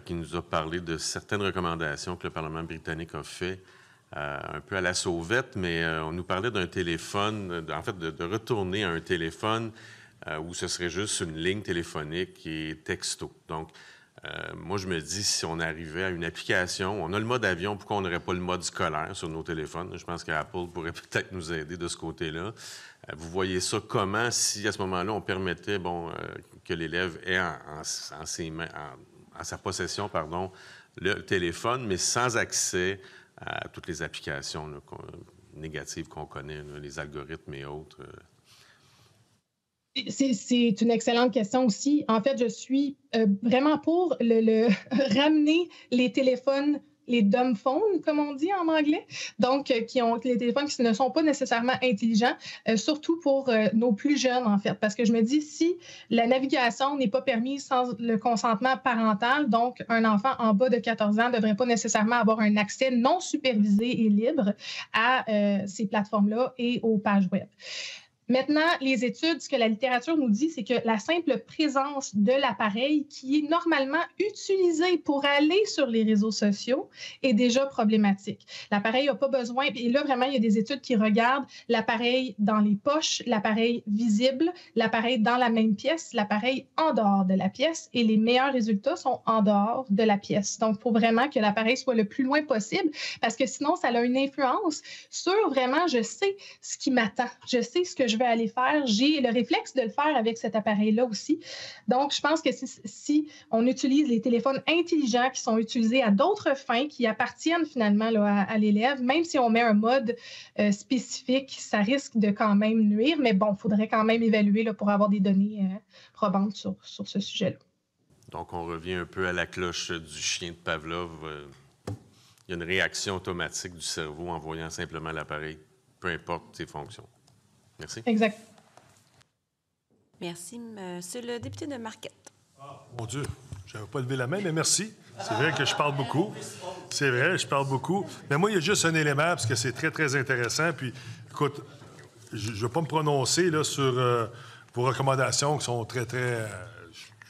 qui nous a parlé de certaines recommandations que le Parlement britannique a fait un peu à la sauvette, mais on nous parlait d'un téléphone, en fait, de retourner à un téléphone où ce serait juste une ligne téléphonique et texto. Donc, moi, je me dis, si on arrivait à une application, on a le mode avion, pourquoi on n'aurait pas le mode scolaire sur nos téléphones? Je pense qu'Apple pourrait peut-être nous aider de ce côté-là. Vous voyez ça comment, si à ce moment-là, on permettait que l'élève ait en ses mains, à sa possession, le téléphone, mais sans accès à toutes les applications là, négatives qu'on connaît, là, les algorithmes et autres. C'est une excellente question aussi. En fait, je suis vraiment pour ramener les téléphones, les dumb phones, comme on dit en anglais, donc les téléphones qui ne sont pas nécessairement intelligents, surtout pour nos plus jeunes, en fait. Parce que je me dis, si la navigation n'est pas permise sans le consentement parental, donc un enfant en bas de 14 ans ne devrait pas nécessairement avoir un accès non supervisé et libre à ces plateformes-là et aux pages web. Maintenant, les études, ce que la littérature nous dit, c'est que la simple présence de l'appareil qui est normalement utilisé pour aller sur les réseaux sociaux est déjà problématique. L'appareil n'a pas besoin, et là, vraiment, il y a des études qui regardent l'appareil dans les poches, l'appareil visible, l'appareil dans la même pièce, l'appareil en dehors de la pièce, et les meilleurs résultats sont en dehors de la pièce. Donc, il faut vraiment que l'appareil soit le plus loin possible, parce que sinon, ça a une influence sur vraiment, je sais ce qui m'attend, je sais ce que je vais aller faire. J'ai le réflexe de le faire avec cet appareil-là aussi. Donc, je pense que si on utilise les téléphones intelligents qui sont utilisés à d'autres fins, qui appartiennent finalement là, à l'élève, même si on met un mode spécifique, ça risque de quand même nuire. Mais bon, il faudrait quand même évaluer là, pour avoir des données probantes sur ce sujet-là. Donc, on revient un peu à la cloche du chien de Pavlov. Il y a une réaction automatique du cerveau en voyant simplement l'appareil, peu importe ses fonctions. Merci. Exact. Merci. Monsieur le député de Marquette. Mon Dieu, je n'avais pas levé la main, mais merci. C'est vrai que je parle beaucoup. C'est vrai, je parle beaucoup. Mais moi, il y a juste un élément, parce que c'est très, très intéressant. Puis, écoute, je ne vais pas me prononcer là, sur vos recommandations qui sont très, très...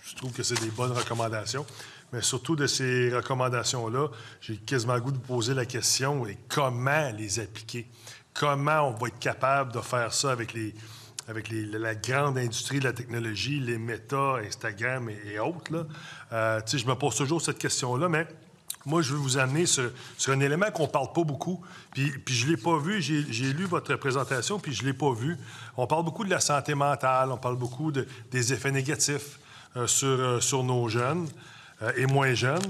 je trouve que c'est des bonnes recommandations. Mais surtout de ces recommandations-là, j'ai quasiment le goût de vous poser la question, et comment les appliquer? Comment on va être capable de faire ça avec la grande industrie de la technologie, les Meta, Instagram et autres, là. Je me pose toujours cette question-là, mais moi, je veux vous amener sur un élément qu'on ne parle pas beaucoup, puis je ne l'ai pas vu. J'ai lu votre présentation, puis je ne l'ai pas vu. On parle beaucoup de la santé mentale, on parle beaucoup des effets négatifs sur nos jeunes et moins jeunes,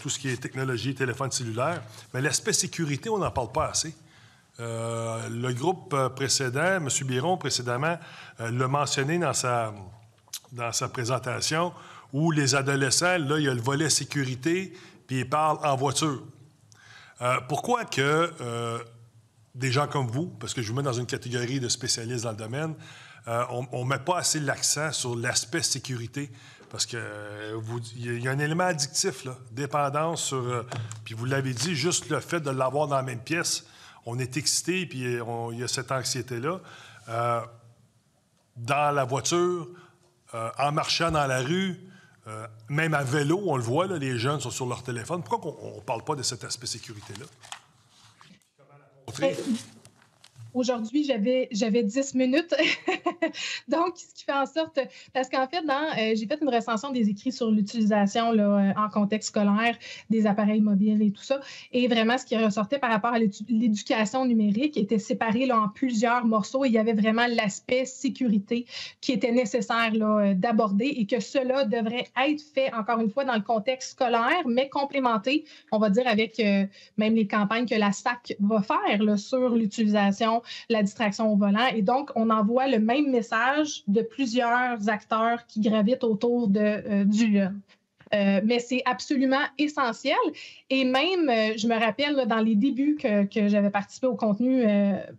tout ce qui est technologie, téléphone cellulaire. Mais l'aspect sécurité, on n'en parle pas assez. Le groupe précédent, M. Biron, précédemment, l'a mentionné dans sa présentation, où les adolescents, là, il y a le volet sécurité, puis ils parlent en voiture. Pourquoi que des gens comme vous, parce que je vous mets dans une catégorie de spécialistes dans le domaine, on ne met pas assez l'accent sur l'aspect sécurité? Parce qu'il y a un élément addictif, là, dépendance sur... puis vous l'avez dit, juste le fait de l'avoir dans la même pièce, on est excité, puis il y a cette anxiété-là. Dans la voiture, en marchant dans la rue, même à vélo, on le voit, là, les jeunes sont sur leur téléphone. Pourquoi on ne parle pas de cet aspect sécurité-là? Aujourd'hui, j'avais 10 minutes. Donc, ce qui fait en sorte... Parce qu'en fait, j'ai fait une recension des écrits sur l'utilisation en contexte scolaire des appareils mobiles et tout ça. Et vraiment, ce qui ressortait par rapport à l'éducation numérique était séparé là, en plusieurs morceaux. Et il y avait vraiment l'aspect sécurité qui était nécessaire là, d'aborder et que cela devrait être fait, encore une fois, dans le contexte scolaire, mais complémenté, on va dire, avec même les campagnes que la SAC va faire là, sur l'utilisation, la distraction au volant. Et donc, on envoie le même message de plusieurs acteurs qui gravitent autour du jeune. Mais c'est absolument essentiel. Et même, je me rappelle, là, dans les débuts que j'avais participé au contenu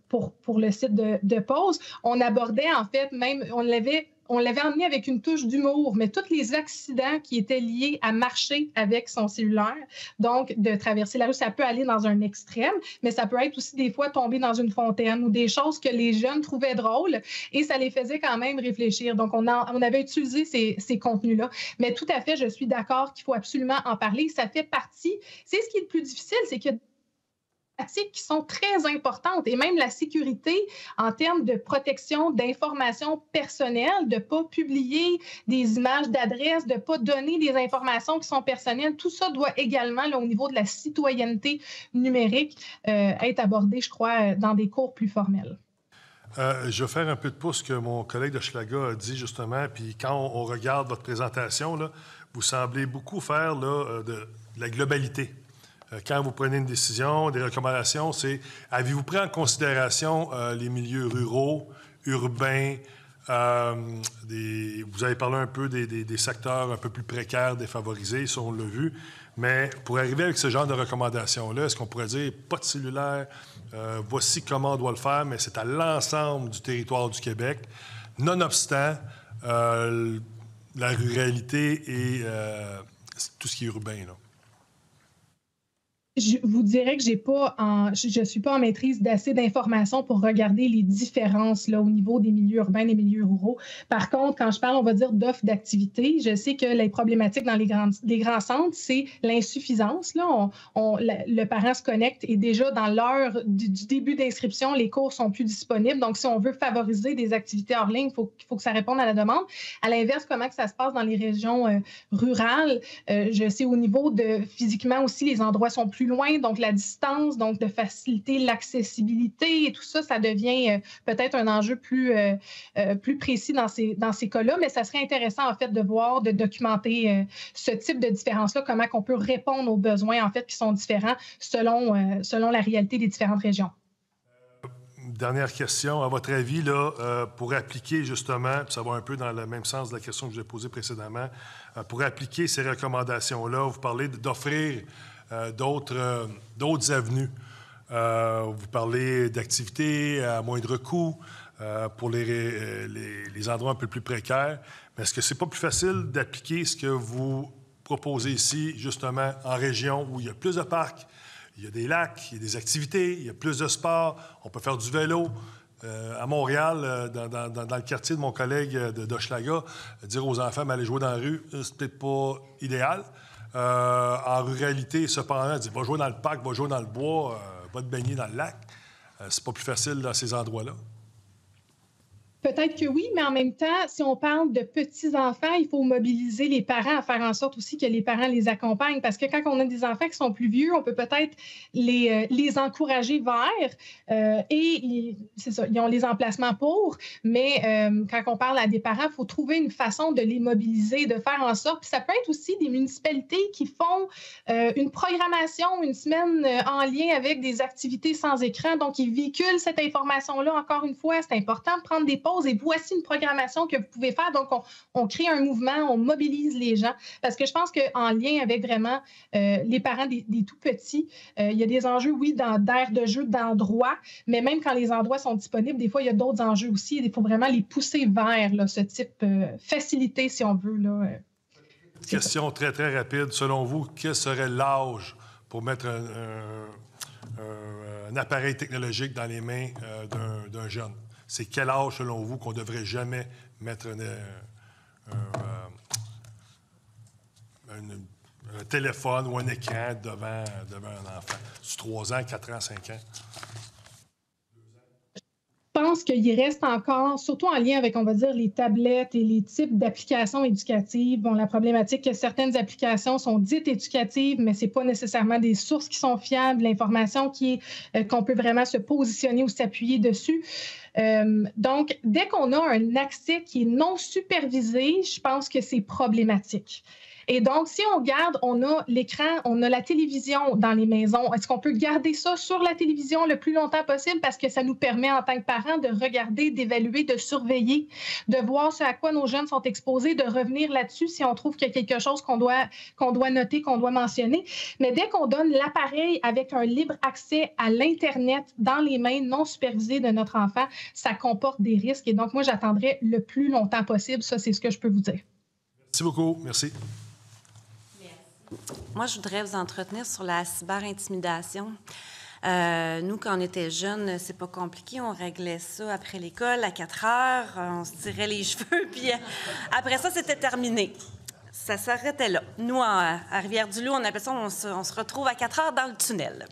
pour le site de Pause, on abordait, en fait, même, on l'avait emmené avec une touche d'humour, mais tous les accidents qui étaient liés à marcher avec son cellulaire, donc de traverser la rue, ça peut aller dans un extrême, mais ça peut être aussi des fois tomber dans une fontaine ou des choses que les jeunes trouvaient drôles et ça les faisait quand même réfléchir. Donc, on avait utilisé ces contenus-là. Mais tout à fait, je suis d'accord qu'il faut absolument en parler. Ça fait partie. C'est ce qui est le plus difficile, c'est que qui sont très importantes et même la sécurité en termes de protection d'informations personnelles, de ne pas publier des images d'adresse, de ne pas donner des informations qui sont personnelles. Tout ça doit également, là, au niveau de la citoyenneté numérique, être abordé, je crois, dans des cours plus formels. Je vais faire un peu de pouce que mon collègue de Schlaga a dit justement, puis quand on regarde votre présentation, là, vous semblez beaucoup faire là, de la globalité. quand vous prenez une décision, des recommandations, c'est avez-vous pris en considération les milieux ruraux, urbains, vous avez parlé un peu des secteurs un peu plus précaires, défavorisés, ça on l'a vu, mais pour arriver avec ce genre de recommandations-là, est-ce qu'on pourrait dire pas de cellulaire, voici comment on doit le faire, mais c'est à l'ensemble du territoire du Québec, nonobstant la ruralité et tout ce qui est urbain, là? Je vous dirais que je suis pas en maîtrise d'assez d'informations pour regarder les différences là, au niveau des milieux urbains et des milieux ruraux. Par contre, quand je parle, on va dire, d'offres d'activité, je sais que les problématiques dans les grands centres, c'est l'insuffisance. Là. Le parent se connecte et déjà dans l'heure du début d'inscription, les cours sont plus disponibles. Donc, si on veut favoriser des activités hors ligne, il faut que ça réponde à la demande. À l'inverse, comment que ça se passe dans les régions rurales? Je sais au niveau de physiquement aussi, les endroits sont plus loin, donc la distance, donc de faciliter l'accessibilité et tout ça, ça devient peut-être un enjeu plus précis dans ces cas-là, mais ça serait intéressant en fait de voir, de documenter ce type de différence-là, comment on peut répondre aux besoins en fait qui sont différents selon la réalité des différentes régions. Dernière question. À votre avis, là, pour appliquer justement, puis ça va un peu dans le même sens de la question que je vous ai posée précédemment, pour appliquer ces recommandations-là, vous parlez d'offrir d'autres avenues. Vous parlez d'activités à moindre coût pour les endroits un peu plus précaires. Mais est-ce que c'est pas plus facile d'appliquer ce que vous proposez ici, justement, en région où il y a plus de parcs, il y a des lacs, il y a des activités, il y a plus de sport, on peut faire du vélo. À Montréal, dans le quartier de mon collègue d'Hochelaga, dire aux enfants d'aller jouer dans la rue, c'est peut-être pas idéal. En ruralité, cependant, dire va jouer dans le parc, va jouer dans le bois, va te baigner dans le lac. C'est pas plus facile dans ces endroits-là. Peut-être que oui, mais en même temps, si on parle de petits-enfants, il faut mobiliser les parents à faire en sorte aussi que les parents les accompagnent. Parce que quand on a des enfants qui sont plus vieux, on peut peut-être les encourager vers et c'est ça, ils ont les emplacements pour, mais quand on parle à des parents, il faut trouver une façon de les mobiliser, de faire en sorte. Puis ça peut être aussi des municipalités qui font une programmation, une semaine en lien avec des activités sans écran. Donc, ils véhiculent cette information-là. Encore une fois, c'est important de prendre des pauses. Et voici une programmation que vous pouvez faire. Donc, on crée un mouvement, on mobilise les gens. Parce que je pense qu'en lien avec vraiment les parents des tout petits, il y a des enjeux, oui, d'aires de jeu, d'endroits, mais même quand les endroits sont disponibles, des fois, il y a d'autres enjeux aussi. Il faut vraiment les pousser vers là, ce type facilité, si on veut. Là, question très, très rapide. Selon vous, quel serait l'âge pour mettre un appareil technologique dans les mains d'un jeune? C'est quel âge, selon vous, qu'on ne devrait jamais mettre un téléphone ou un écran devant un enfant? C'est 3 ans, 4 ans, 5 ans? Je pense qu'il reste encore, surtout en lien avec, on va dire, les tablettes et les types d'applications éducatives. Bon, la problématique que certaines applications sont dites éducatives, mais ce n'est pas nécessairement des sources qui sont fiables, l'information qu'on peut vraiment se positionner ou s'appuyer dessus. Donc, dès qu'on a un accès qui est non supervisé, je pense que c'est problématique. Et donc, si on regarde, on a l'écran, on a la télévision dans les maisons. Est-ce qu'on peut garder ça sur la télévision le plus longtemps possible parce que ça nous permet, en tant que parents, de regarder, d'évaluer, de surveiller, de voir ce à quoi nos jeunes sont exposés, de revenir là-dessus si on trouve qu'il y a quelque chose qu'on doit noter, qu'on doit mentionner. Mais dès qu'on donne l'appareil avec un libre accès à l'Internet dans les mains non supervisées de notre enfant, ça comporte des risques. Et donc, moi, j'attendrai le plus longtemps possible. Ça, c'est ce que je peux vous dire. Merci beaucoup. Merci. Moi, je voudrais vous entretenir sur la cyberintimidation. Nous, quand on était jeunes, c'est pas compliqué. On réglait ça après l'école à 4 heures. On se tirait les cheveux, puis après ça, c'était terminé. Ça s'arrêtait là. Nous, à Rivière-du-Loup, on appelle ça, on se retrouve à 4 heures dans le tunnel.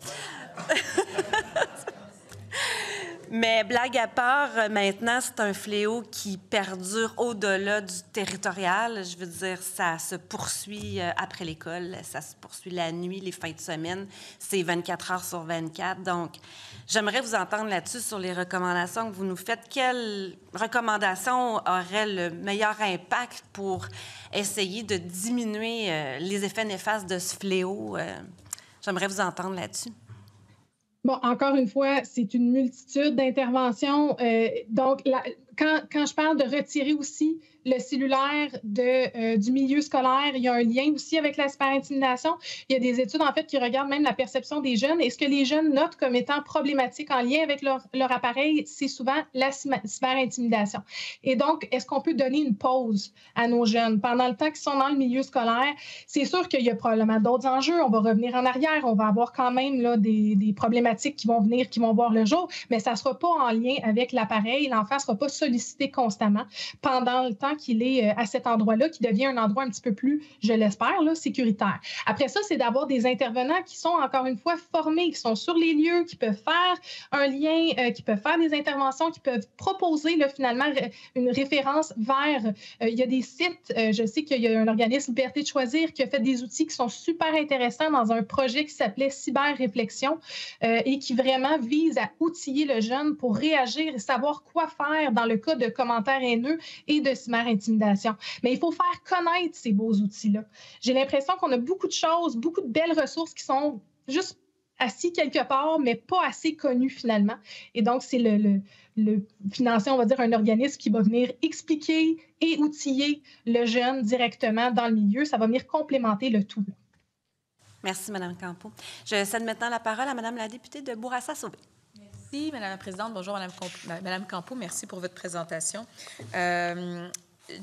Mais blague à part, maintenant, c'est un fléau qui perdure au-delà du territorial. Je veux dire, ça se poursuit après l'école, ça se poursuit la nuit, les fins de semaine. C'est 24 heures sur 24. Donc, j'aimerais vous entendre là-dessus sur les recommandations que vous nous faites. Quelles recommandations auraient le meilleur impact pour essayer de diminuer les effets néfastes de ce fléau? J'aimerais vous entendre là-dessus. Bon, encore une fois, c'est une multitude d'interventions. Donc, quand je parle de retirer aussi le cellulaire du milieu scolaire, il y a un lien aussi avec la cyberintimidation. Il y a des études, en fait, qui regardent même la perception des jeunes. Et ce que les jeunes notent comme étant problématique en lien avec leur appareil, c'est souvent la cyberintimidation. Et donc, est-ce qu'on peut donner une pause à nos jeunes pendant le temps qu'ils sont dans le milieu scolaire? C'est sûr qu'il y a probablement d'autres enjeux. On va revenir en arrière. On va avoir quand même là, des problématiques qui vont venir, qui vont voir le jour, mais ça ne sera pas en lien avec l'appareil. L'enfant ne sera pas sollicité constamment pendant le temps qu'il est à cet endroit-là, qui devient un endroit un petit peu plus, je l'espère, là, sécuritaire. Après ça, c'est d'avoir des intervenants qui sont, encore une fois, formés, qui sont sur les lieux, qui peuvent faire un lien, qui peuvent faire des interventions, qui peuvent proposer là, finalement une référence vers... il y a des sites, je sais qu'il y a un organisme, Liberté de choisir, qui a fait des outils qui sont super intéressants dans un projet qui s'appelait Cyber-réflexion et qui vraiment vise à outiller le jeune pour réagir et savoir quoi faire dans le cas de commentaires haineux et de cyberintimidation. Mais il faut faire connaître ces beaux outils-là. J'ai l'impression qu'on a beaucoup de choses, beaucoup de belles ressources qui sont juste assis quelque part, mais pas assez connues finalement. Et donc, c'est le financer, on va dire, un organisme qui va venir expliquer et outiller le jeune directement dans le milieu. Ça va venir complémenter le tout. Merci, Mme Campeau. Je cède maintenant la parole à Mme la députée de Bourassa-Sauvé. Merci, Mme la présidente. Bonjour, Mme Campeau. Merci pour votre présentation.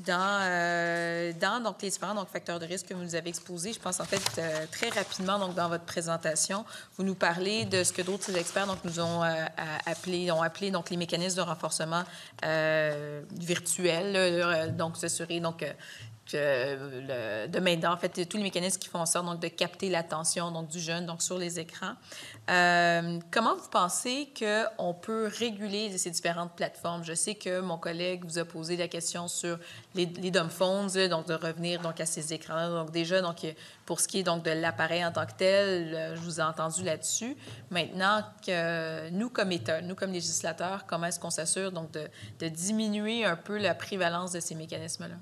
Dans donc, les différents facteurs de risque que vous nous avez exposés, je pense en fait très rapidement donc, dans votre présentation, vous nous parlez de ce que d'autres experts donc, nous ont appelé donc, les mécanismes de renforcement virtuel, donc s'assurer donc de maintenant, en fait, tous les mécanismes qui font en sorte donc, de capter l'attention donc, du jeune donc, sur les écrans. Comment vous pensez qu'on peut réguler ces différentes plateformes? Je sais que mon collègue vous a posé la question sur les dumb phones, donc de revenir donc, à ces écrans-là. Donc déjà, donc, pour ce qui est donc, de l'appareil en tant que tel, je vous ai entendu là-dessus. Maintenant, que nous, comme État, nous, comme législateurs, comment est-ce qu'on s'assure donc, de diminuer un peu la prévalence de ces mécanismes-là?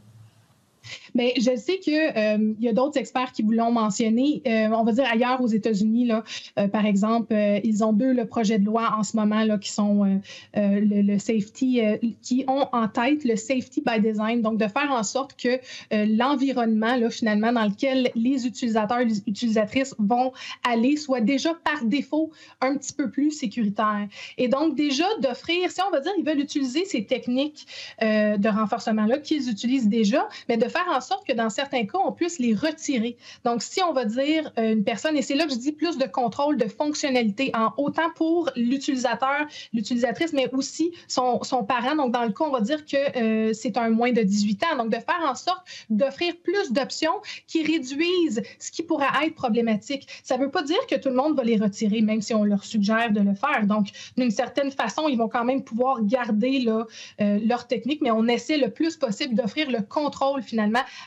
Bien, je sais qu'il y a d'autres experts qui vous l'ont mentionné. On va dire ailleurs aux États-Unis, là, par exemple, ils ont deux projets de loi en ce moment là, qui sont le safety, qui ont en tête le safety by design, donc de faire en sorte que l'environnement, là, finalement, dans lequel les utilisateurs et les utilisatrices vont aller soit déjà par défaut un petit peu plus sécuritaire. Et donc, déjà, d'offrir, si on va dire, ils veulent utiliser ces techniques de renforcement-là qu'ils utilisent déjà, mais de faire en sorte que dans certains cas, on puisse les retirer. Donc, si on va dire une personne, et c'est là que je dis plus de contrôle de fonctionnalité, autant pour l'utilisateur, l'utilisatrice, mais aussi son parent. Donc, dans le cas, on va dire que c'est un moins de 18 ans. Donc, de faire en sorte d'offrir plus d'options qui réduisent ce qui pourrait être problématique. Ça ne veut pas dire que tout le monde va les retirer, même si on leur suggère de le faire. Donc, d'une certaine façon, ils vont quand même pouvoir garder là, leur technique, mais on essaie le plus possible d'offrir le contrôle finalement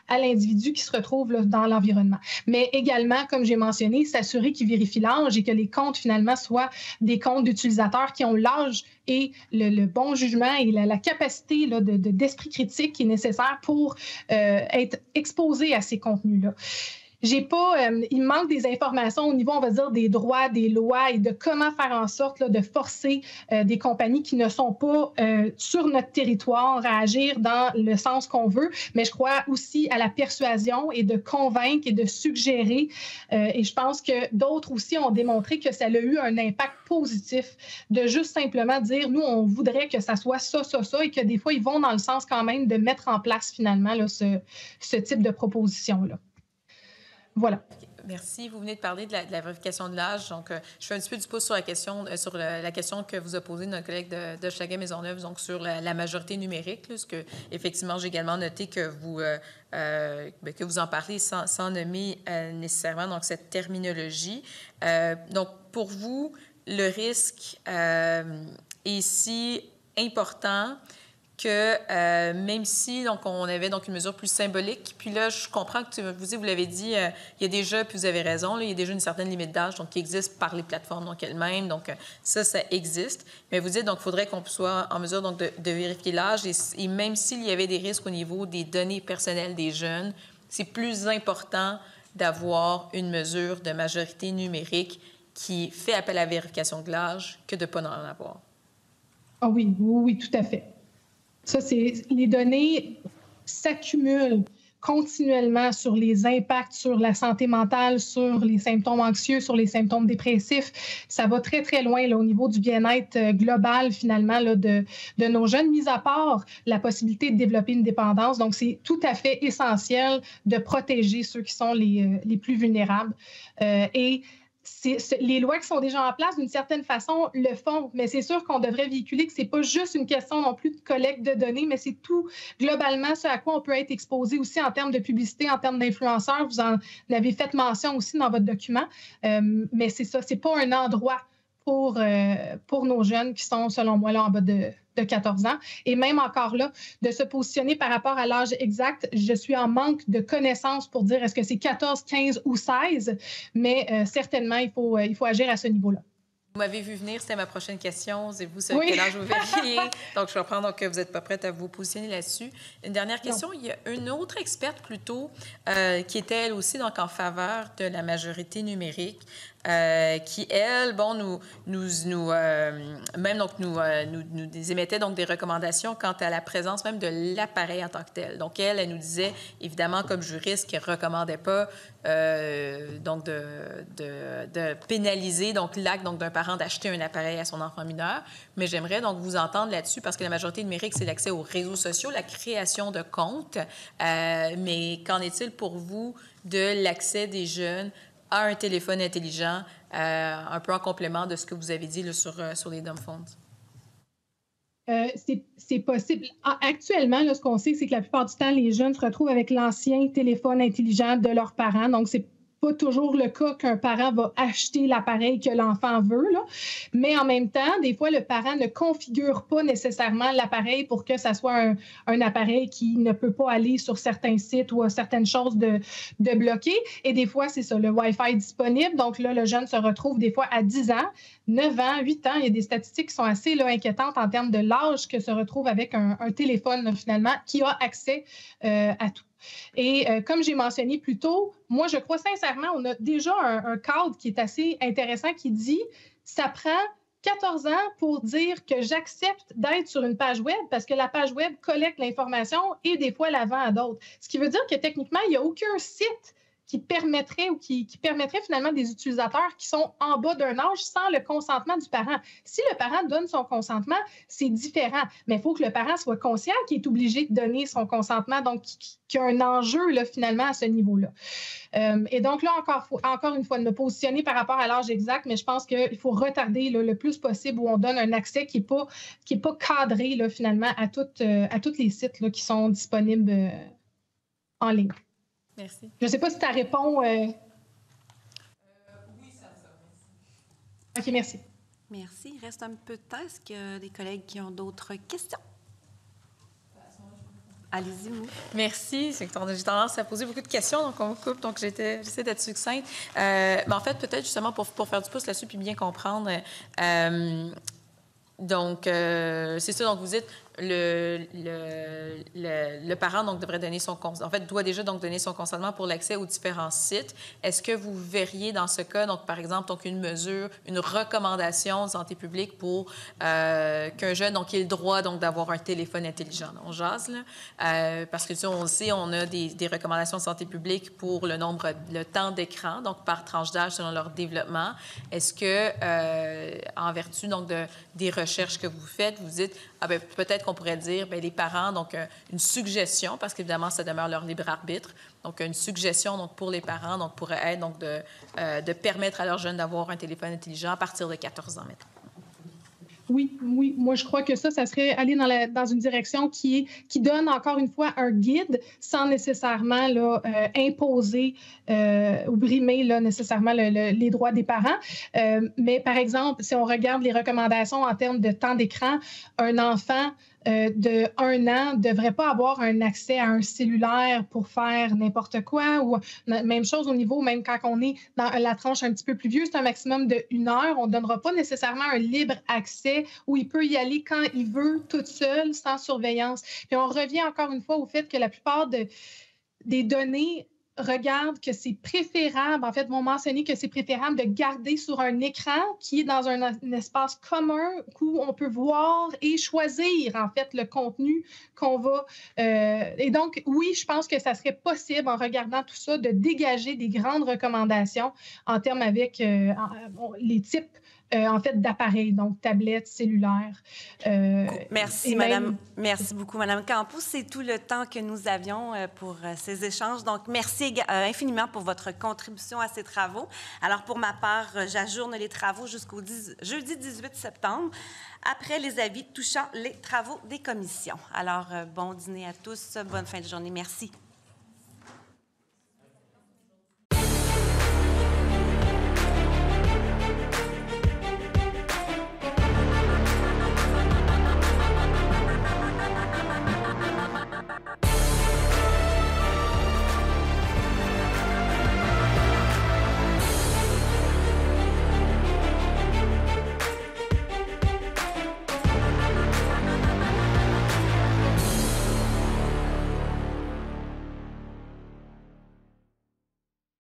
à l'individu qui se retrouve là, dans l'environnement. Mais également, comme j'ai mentionné, s'assurer qu'il vérifie l'âge et que les comptes finalement soient des comptes d'utilisateurs qui ont l'âge et le bon jugement et la capacité là, d'esprit critique qui est nécessaire pour être exposé à ces contenus-là. Il manque des informations au niveau, on va dire, des droits, des lois et de comment faire en sorte là, de forcer des compagnies qui ne sont pas sur notre territoire à agir dans le sens qu'on veut. Mais je crois aussi à la persuasion et de convaincre et de suggérer. Et je pense que d'autres aussi ont démontré que ça a eu un impact positif de juste simplement dire, nous, on voudrait que ça soit ça, et que des fois, ils vont dans le sens quand même de mettre en place finalement là, ce type de proposition-là. Voilà. Merci. Vous venez de parler de la vérification de l'âge. Donc, je fais un petit peu du pouce sur la question, la question que vous a posée notre collègue de Chagrin-Maisonneuve, donc sur la majorité numérique, là, parce que, effectivement, j'ai également noté que vous en parlez sans nommer nécessairement donc, cette terminologie. Donc, pour vous, le risque est si important que même si donc, on avait donc, une mesure plus symbolique, puis là, je comprends que vous l'avez dit, il y a déjà, puis vous avez raison, là, il y a déjà une certaine limite d'âge donc, qui existe par les plateformes donc, elles-mêmes, donc ça existe. Mais vous dites donc qu'il faudrait qu'on soit en mesure donc, de vérifier l'âge, et même s'il y avait des risques au niveau des données personnelles des jeunes, c'est plus important d'avoir une mesure de majorité numérique qui fait appel à la vérification de l'âge que de ne pas en avoir. Ah oui, oui, tout à fait. Ça, c'est les données s'accumulent continuellement sur les impacts sur la santé mentale, sur les symptômes anxieux, sur les symptômes dépressifs. Ça va très, très loin là, au niveau du bien-être global, finalement, là, de nos jeunes, mis à part la possibilité de développer une dépendance. Donc, c'est tout à fait essentiel de protéger ceux qui sont les plus vulnérables. Les lois qui sont déjà en place, d'une certaine façon, le font, mais c'est sûr qu'on devrait véhiculer que ce n'est pas juste une question non plus de collecte de données, mais c'est tout globalement ce à quoi on peut être exposé aussi en termes de publicité, en termes d'influenceurs. Vous en avez fait mention aussi dans votre document, mais c'est ça, ce n'est pas un endroit pour nos jeunes qui sont, selon moi, là, en bas de 14 ans. Et même encore là, de se positionner par rapport à l'âge exact, je suis en manque de connaissances pour dire est-ce que c'est 14, 15 ou 16, mais certainement, il faut agir à ce niveau-là. Vous m'avez vu venir, c'était ma prochaine question. C'est vous, oui. Quel âge vous vérifiez? Donc, je comprends que vous n'êtes pas prête à vous positionner là-dessus. Une dernière question. Non. Il y a une autre experte plutôt qui était elle aussi donc, en faveur de la majorité numérique. Qui, elle, bon, nous émettait donc des recommandations quant à la présence même de l'appareil en tant que tel. Donc, elle nous disait, évidemment, comme juriste, qu'elle ne recommandait pas donc de pénaliser donc l'acte donc d'un parent d'acheter un appareil à son enfant mineur. Mais j'aimerais donc vous entendre là-dessus parce que la majorité numérique, c'est l'accès aux réseaux sociaux, la création de comptes. Mais qu'en est-il pour vous de l'accès des jeunes à un téléphone intelligent, un peu en complément de ce que vous avez dit là, sur les dumb phones? C'est possible. Actuellement, là, ce qu'on sait, c'est que la plupart du temps, les jeunes se retrouvent avec l'ancien téléphone intelligent de leurs parents. Donc, c'est pas toujours le cas qu'un parent va acheter l'appareil que l'enfant veut, là. Mais en même temps, des fois, le parent ne configure pas nécessairement l'appareil pour que ça soit un appareil qui ne peut pas aller sur certains sites ou certaines choses de bloquer. Et des fois, c'est ça, le Wi-Fi disponible. Donc là, le jeune se retrouve des fois à 10 ans, 9 ans, 8 ans. Il y a des statistiques qui sont assez là, inquiétantes en termes de l'âge que se retrouve avec un téléphone, là, finalement, qui a accès à tout. Et comme j'ai mentionné plus tôt, moi, je crois sincèrement, on a déjà un cadre qui est assez intéressant qui dit « ça prend 14 ans pour dire que j'accepte d'être sur une page web parce que la page web collecte l'information et des fois la vend à d'autres. » Ce qui veut dire que techniquement, il n'y a aucun site qui permettrait ou qui permettrait finalement des utilisateurs qui sont en bas d'un âge sans le consentement du parent. Si le parent donne son consentement, c'est différent, mais il faut que le parent soit conscient qu'il est obligé de donner son consentement, donc qu'il y a un enjeu là, finalement à ce niveau-là. Et donc là, encore une fois, de me positionner par rapport à l'âge exact, mais je pense qu'il faut retarder là, le plus possible où on donne un accès qui n'est pas cadré là, finalement à tous les sites là, qui sont disponibles en ligne. Merci. Je ne sais pas si tu réponds. Oui, ça va. OK, merci. Merci. Il reste un peu de temps. Est-ce qu'il y a des collègues qui ont d'autres questions? Allez-y, vous. Merci. J'ai tendance à poser beaucoup de questions, donc on me coupe, donc j'essaie d'être succincte. Mais en fait, peut-être justement pour faire du pouce là-dessus puis bien comprendre. Donc, c'est ça. Donc, vous dites le parent donc devrait donner son consentement. En fait, doit déjà donc donner son consentement pour l'accès aux différents sites. Est-ce que vous verriez dans ce cas, donc par exemple, donc une mesure, une recommandation de santé publique pour qu'un jeune donc ait le droit donc d'avoir un téléphone intelligent? On jase là, parce que tu sais, on le sait, on a des recommandations de santé publique pour le temps d'écran, donc par tranche d'âge selon leur développement. Est-ce que en vertu donc des recherches que vous faites, vous dites peut-être qu'on pourrait dire, les parents, donc une suggestion, parce qu'évidemment, ça demeure leur libre arbitre. Donc, une suggestion donc, pour les parents donc, pourrait être donc, de permettre à leurs jeunes d'avoir un téléphone intelligent à partir de 14 ans, maintenant. Oui. Moi, je crois que ça serait aller dans une direction qui donne, encore une fois, un guide sans nécessairement là, imposer ou brimer là, nécessairement les droits des parents. Mais, par exemple, si on regarde les recommandations en termes de temps d'écran, un enfant de 1 an ne devrait pas avoir un accès à un cellulaire pour faire n'importe quoi. Ou même chose au niveau, même quand on est dans la tranche un petit peu plus vieux, c'est un maximum de 1 heure. On ne donnera pas nécessairement un libre accès où il peut y aller quand il veut, toute seule, sans surveillance. Puis on revient encore une fois au fait que la plupart des données regardent que c'est préférable, en fait, vont mentionner que c'est préférable de garder sur un écran qui est dans un espace commun où on peut voir et choisir, en fait, le contenu qu'on va... et donc, oui, je pense que ça serait possible, en regardant tout ça, de dégager des grandes recommandations en termes avec les types en fait, d'appareils, donc tablettes, cellulaires. Merci, Madame. Merci beaucoup, Madame Campos. C'est tout le temps que nous avions pour ces échanges. Donc, merci infiniment pour votre contribution à ces travaux. Alors, pour ma part, j'ajourne les travaux jusqu'au jeudi 18 septembre, après les avis touchant les travaux des commissions. Alors, bon dîner à tous, bonne fin de journée. Merci.